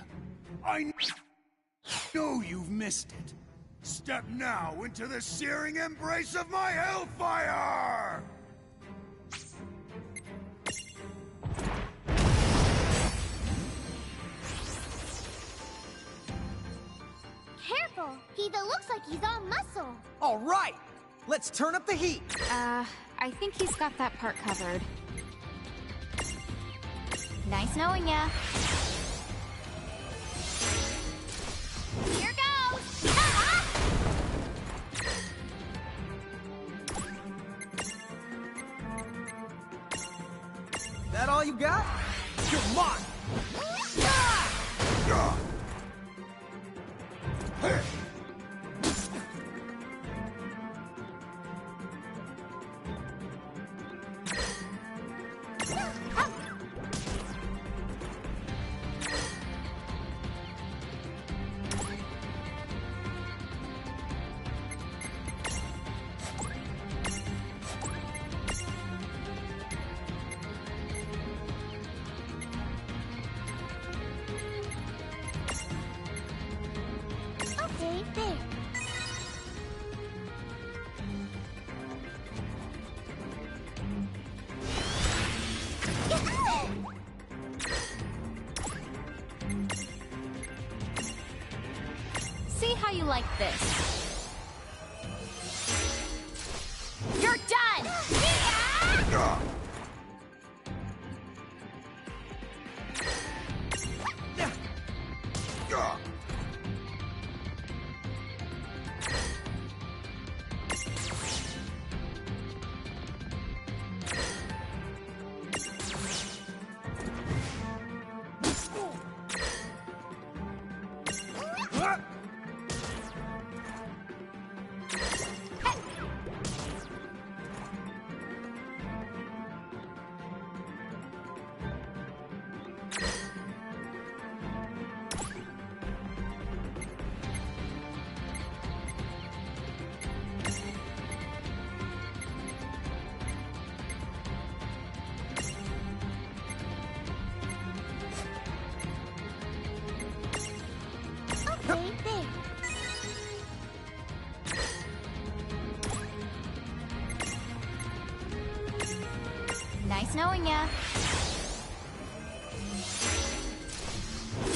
[SPEAKER 15] I know you've missed it. Step now into the searing embrace of my hellfire!
[SPEAKER 3] Careful! He even looks like he's all muscle.
[SPEAKER 6] All right! Let's turn up the heat!
[SPEAKER 5] I think he's got that part covered. Nice knowing ya.
[SPEAKER 3] Here goes!
[SPEAKER 6] That all you got? Come on!
[SPEAKER 3] Okay, there.
[SPEAKER 17] See how you like this. You're done!
[SPEAKER 3] Okay, there.
[SPEAKER 5] Nice knowing ya.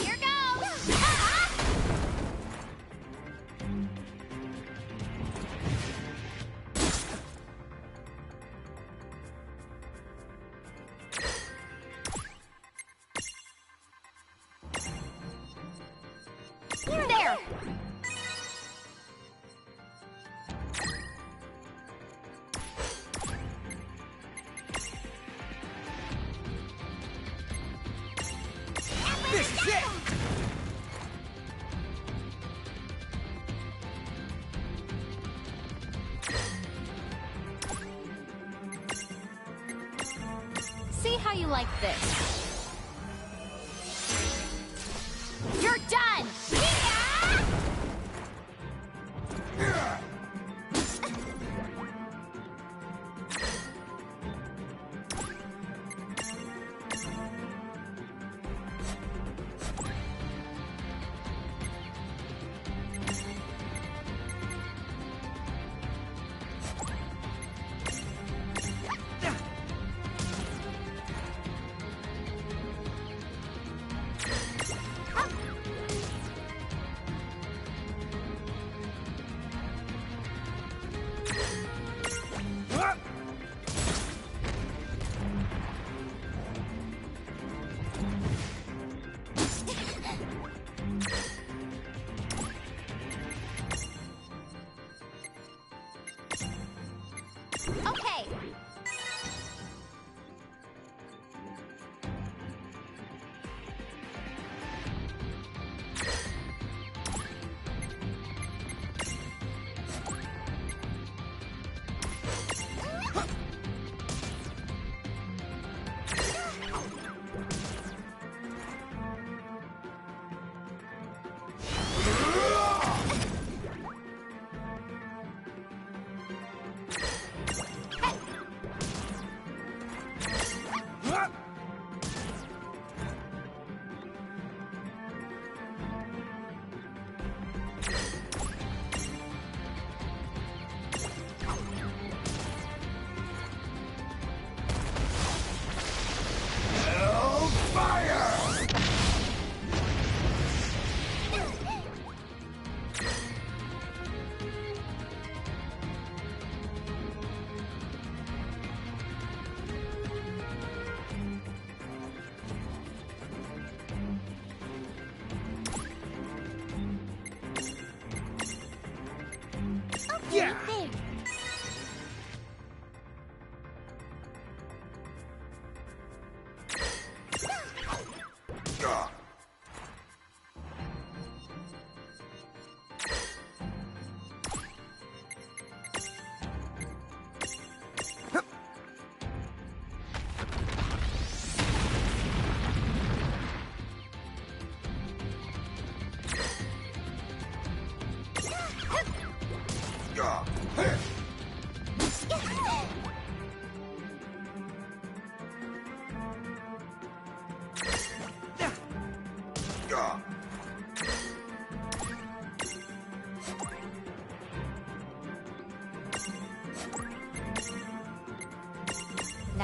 [SPEAKER 3] Here goes!
[SPEAKER 17] There!
[SPEAKER 6] This is it!
[SPEAKER 17] See how you like this. You're done!
[SPEAKER 3] Okay.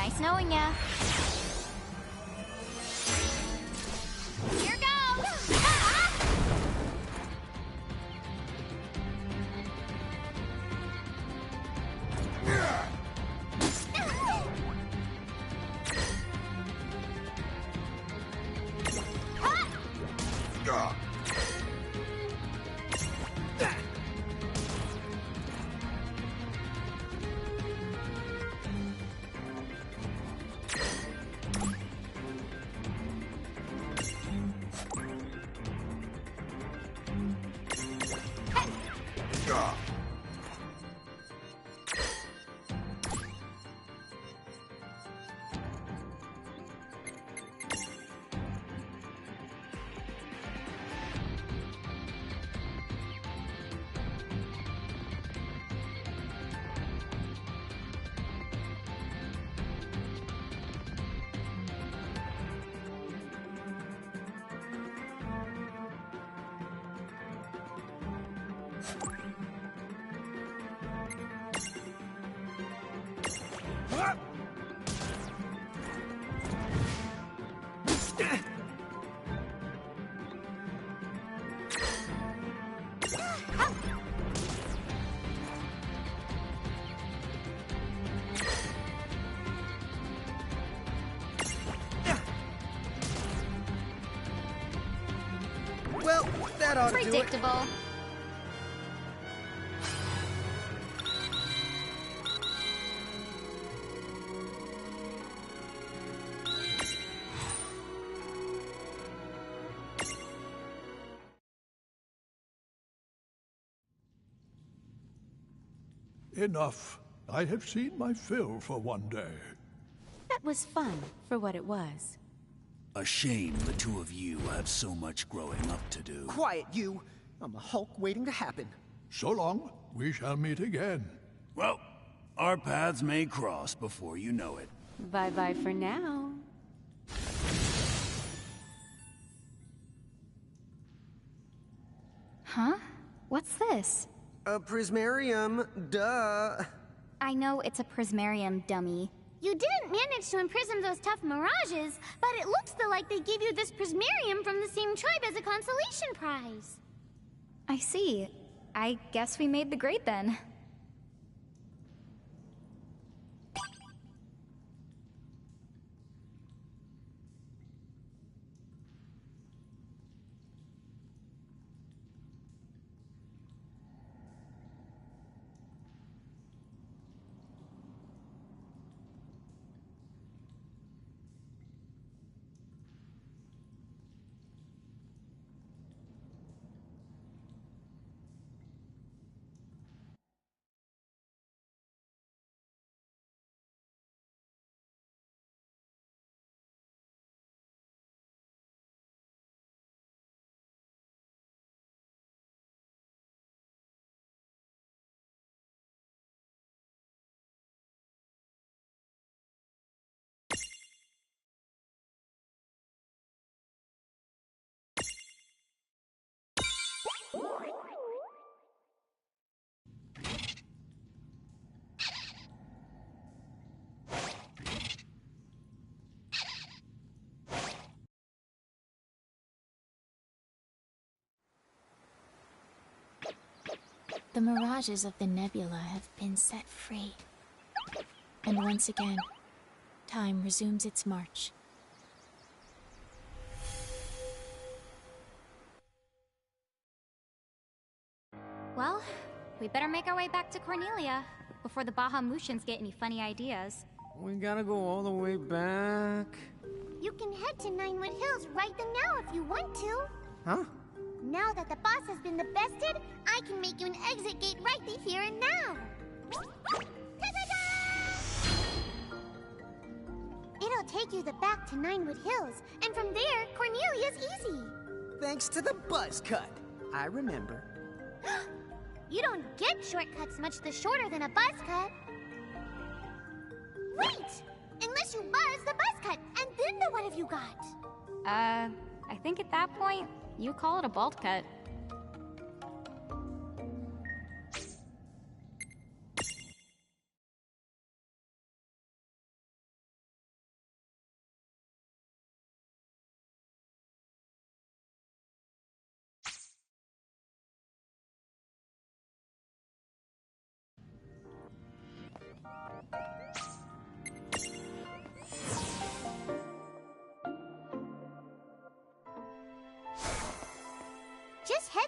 [SPEAKER 5] Nice knowing ya. Here goes!
[SPEAKER 6] Well, that ought to do it.
[SPEAKER 5] Predictable.
[SPEAKER 12] Enough. I have seen my fill for one day.
[SPEAKER 18] That was fun, for what it was.
[SPEAKER 15] A shame the two of you have so much growing up to do.
[SPEAKER 6] Quiet, you! I'm a Hulk waiting to happen.
[SPEAKER 12] So long. We shall meet again.
[SPEAKER 15] Well, our paths may cross before you know it.
[SPEAKER 18] Bye-bye for now.
[SPEAKER 5] Huh? What's this?
[SPEAKER 6] A prismarium, duh.
[SPEAKER 5] I know it's a prismarium, dummy.
[SPEAKER 3] You didn't manage to imprison those tough mirages, but it looks though like they gave you this prismarium from the same tribe as a consolation prize.
[SPEAKER 5] I see. I guess we made the grade then.
[SPEAKER 19] The mirages of the nebula have been set free. And once again, time resumes its march.
[SPEAKER 5] Well, we better make our way back to Cornelia before the Bahamutians get any funny ideas.
[SPEAKER 10] We gotta go all the way back.
[SPEAKER 3] You can head to Ninewood Hills right now if you want to.
[SPEAKER 6] Huh?
[SPEAKER 3] Now that the boss has been the bested, I can make you an exit gate right here and now. Ta-da-da! It'll take you back to Ninewood Hills, and from there, Cornelia's easy.
[SPEAKER 6] Thanks to the buzz cut. I remember.
[SPEAKER 3] You don't get shortcuts much the shorter than a buzz cut. Wait! Unless you buzz the buzz cut, and then what have you got?
[SPEAKER 5] I think at that point, you call it a bolt cut.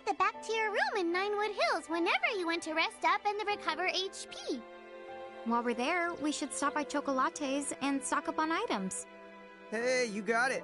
[SPEAKER 3] the back to your room in Ninewood Hills whenever you want to rest up and recover HP.
[SPEAKER 5] While we're there, we should stop by Chocolates and stock up on items.
[SPEAKER 6] Hey, you got it.